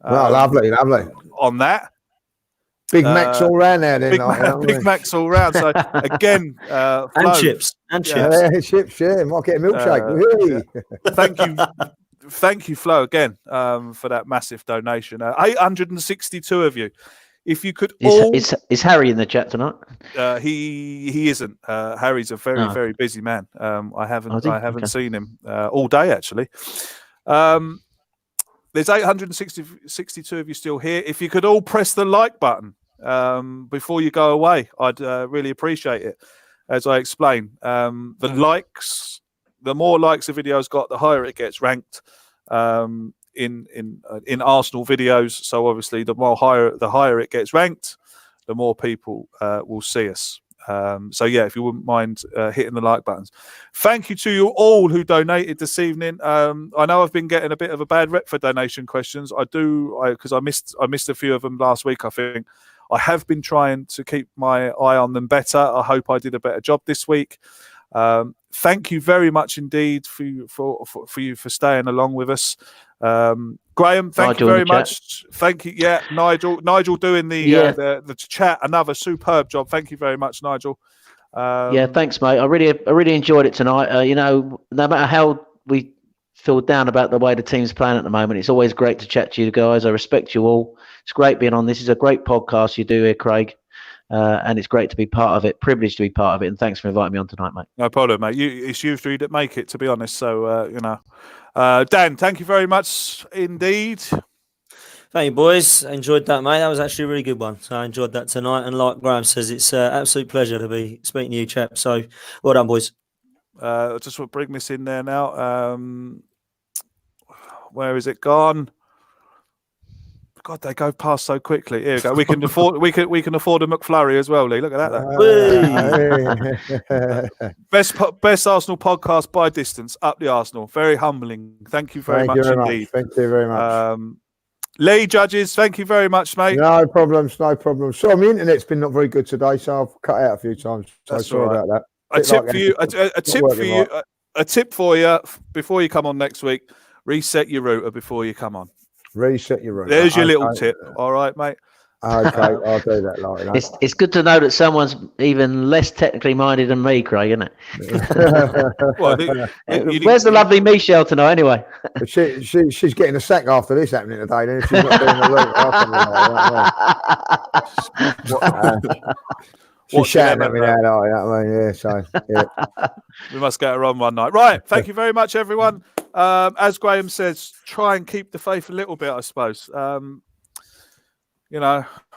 Speaker 3: Well, lovely.
Speaker 1: On that.
Speaker 3: Big Macs all round there, then.
Speaker 1: Big Macs all round. So again,
Speaker 2: and
Speaker 1: Flo,
Speaker 2: chips.
Speaker 3: Yeah, chips, yeah. Might get a milkshake.
Speaker 1: Thank you, Flo, again, for that massive donation. 862 of you. If you could
Speaker 4: Is Harry in the chat tonight?
Speaker 1: He isn't. Harry's a very very busy man. I haven't seen him all day actually. There's 862 of you still here. If you could all press the like button before you go away, I'd really appreciate it. As I explained, the more likes a video's got, the higher it gets ranked in Arsenal videos. So obviously, the higher it gets ranked, the more people will see us. So yeah, if you wouldn't mind hitting the like buttons. Thank you to you all who donated this evening. I know I've been getting a bit of a bad rep for donation questions. Because I missed a few of them last week. I think I have been trying to keep my eye on them better. I hope I did a better job this week. Thank you very much indeed for you for staying along with us. Graham, thank you very much. Thank you. Yeah, Nigel doing the chat. Another superb job. Thank you very much, Nigel.
Speaker 4: Yeah, thanks, mate. I really enjoyed it tonight. No matter how we feel down about the way the team's playing at the moment, it's always great to chat to you guys. I respect you all. It's great being on. This is a great podcast you do here, Craig. And it's great to be part of it. Privileged to be part of it. And thanks for inviting me on tonight, mate.
Speaker 1: No problem, mate. It's you three that make it, to be honest. So, Dan, thank you very much indeed.
Speaker 2: Thank you, boys. Enjoyed that, mate. That was actually a really good one. So I enjoyed that tonight. And like Graham says, it's an absolute pleasure to be speaking to you, chap. So well done, boys.
Speaker 1: I just want to bring this in there now. Where is it gone? God, they go past so quickly. Here we go. We can afford a McFlurry as well, Lee. Look at that. Best Arsenal podcast by distance. Up the Arsenal. Very humbling. Thank you very much indeed.
Speaker 3: Thank you very much.
Speaker 1: Lee, judges, thank you very much, mate.
Speaker 3: No problems. Sorry, my internet's been not very good today, so I've cut out a few times. So sorry about that. A tip for you before you come on next week. Reset your router before you come on. Reset your router.
Speaker 1: There's your little tip. All right, mate.
Speaker 3: Okay, I'll do that. Like that.
Speaker 4: It's good to know that someone's even less technically minded than me, Craig, isn't it? Where's the lovely Michelle tonight, anyway?
Speaker 3: She's getting a sack after this happening today. Then she's not doing the route. She's shouting at me now.
Speaker 1: We must get her on one night. Right. Thank you very much, everyone. As Graham says, try and keep the faith a little bit, I suppose.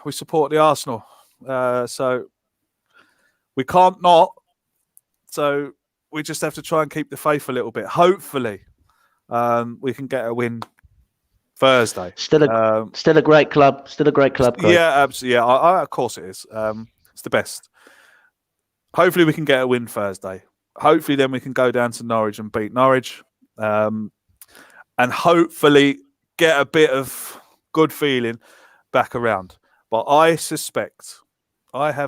Speaker 1: We support the Arsenal. So we can't not. So we just have to try and keep the faith a little bit. Hopefully, we can get a win Thursday.
Speaker 4: Still a great club. Still a great club. Craig.
Speaker 1: Yeah, absolutely. Yeah, of course it is. It's the best. Hopefully we can get a win Thursday. Hopefully then we can go down to Norwich and beat Norwich. And hopefully get a bit of good feeling back around. But I suspect that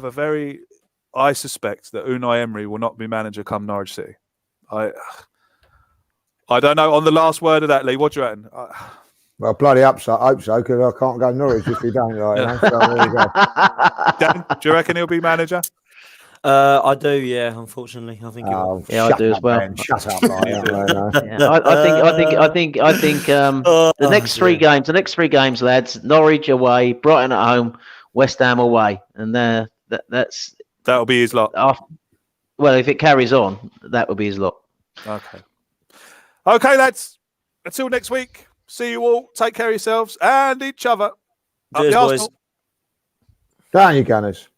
Speaker 1: Unai Emery will not be manager come Norwich City. I don't know. On the last word of that, Lee, what do you reckon?
Speaker 3: Well, bloody hope so, because I can't go Norwich if we don't. So there you go.
Speaker 1: Dan, do you reckon he'll be manager?
Speaker 2: I do, yeah. Unfortunately, I think.
Speaker 4: I do as well.
Speaker 3: Man. Shut up,
Speaker 4: I think the next three games, lads: Norwich away, Brighton at home, West Ham away, and
Speaker 1: that'll be his lot.
Speaker 4: Well, if it carries on, that will be his lot.
Speaker 1: Okay, lads. Until next week. See you all. Take care of yourselves and each other.
Speaker 2: Cheers, boys.
Speaker 3: Down you Gunners.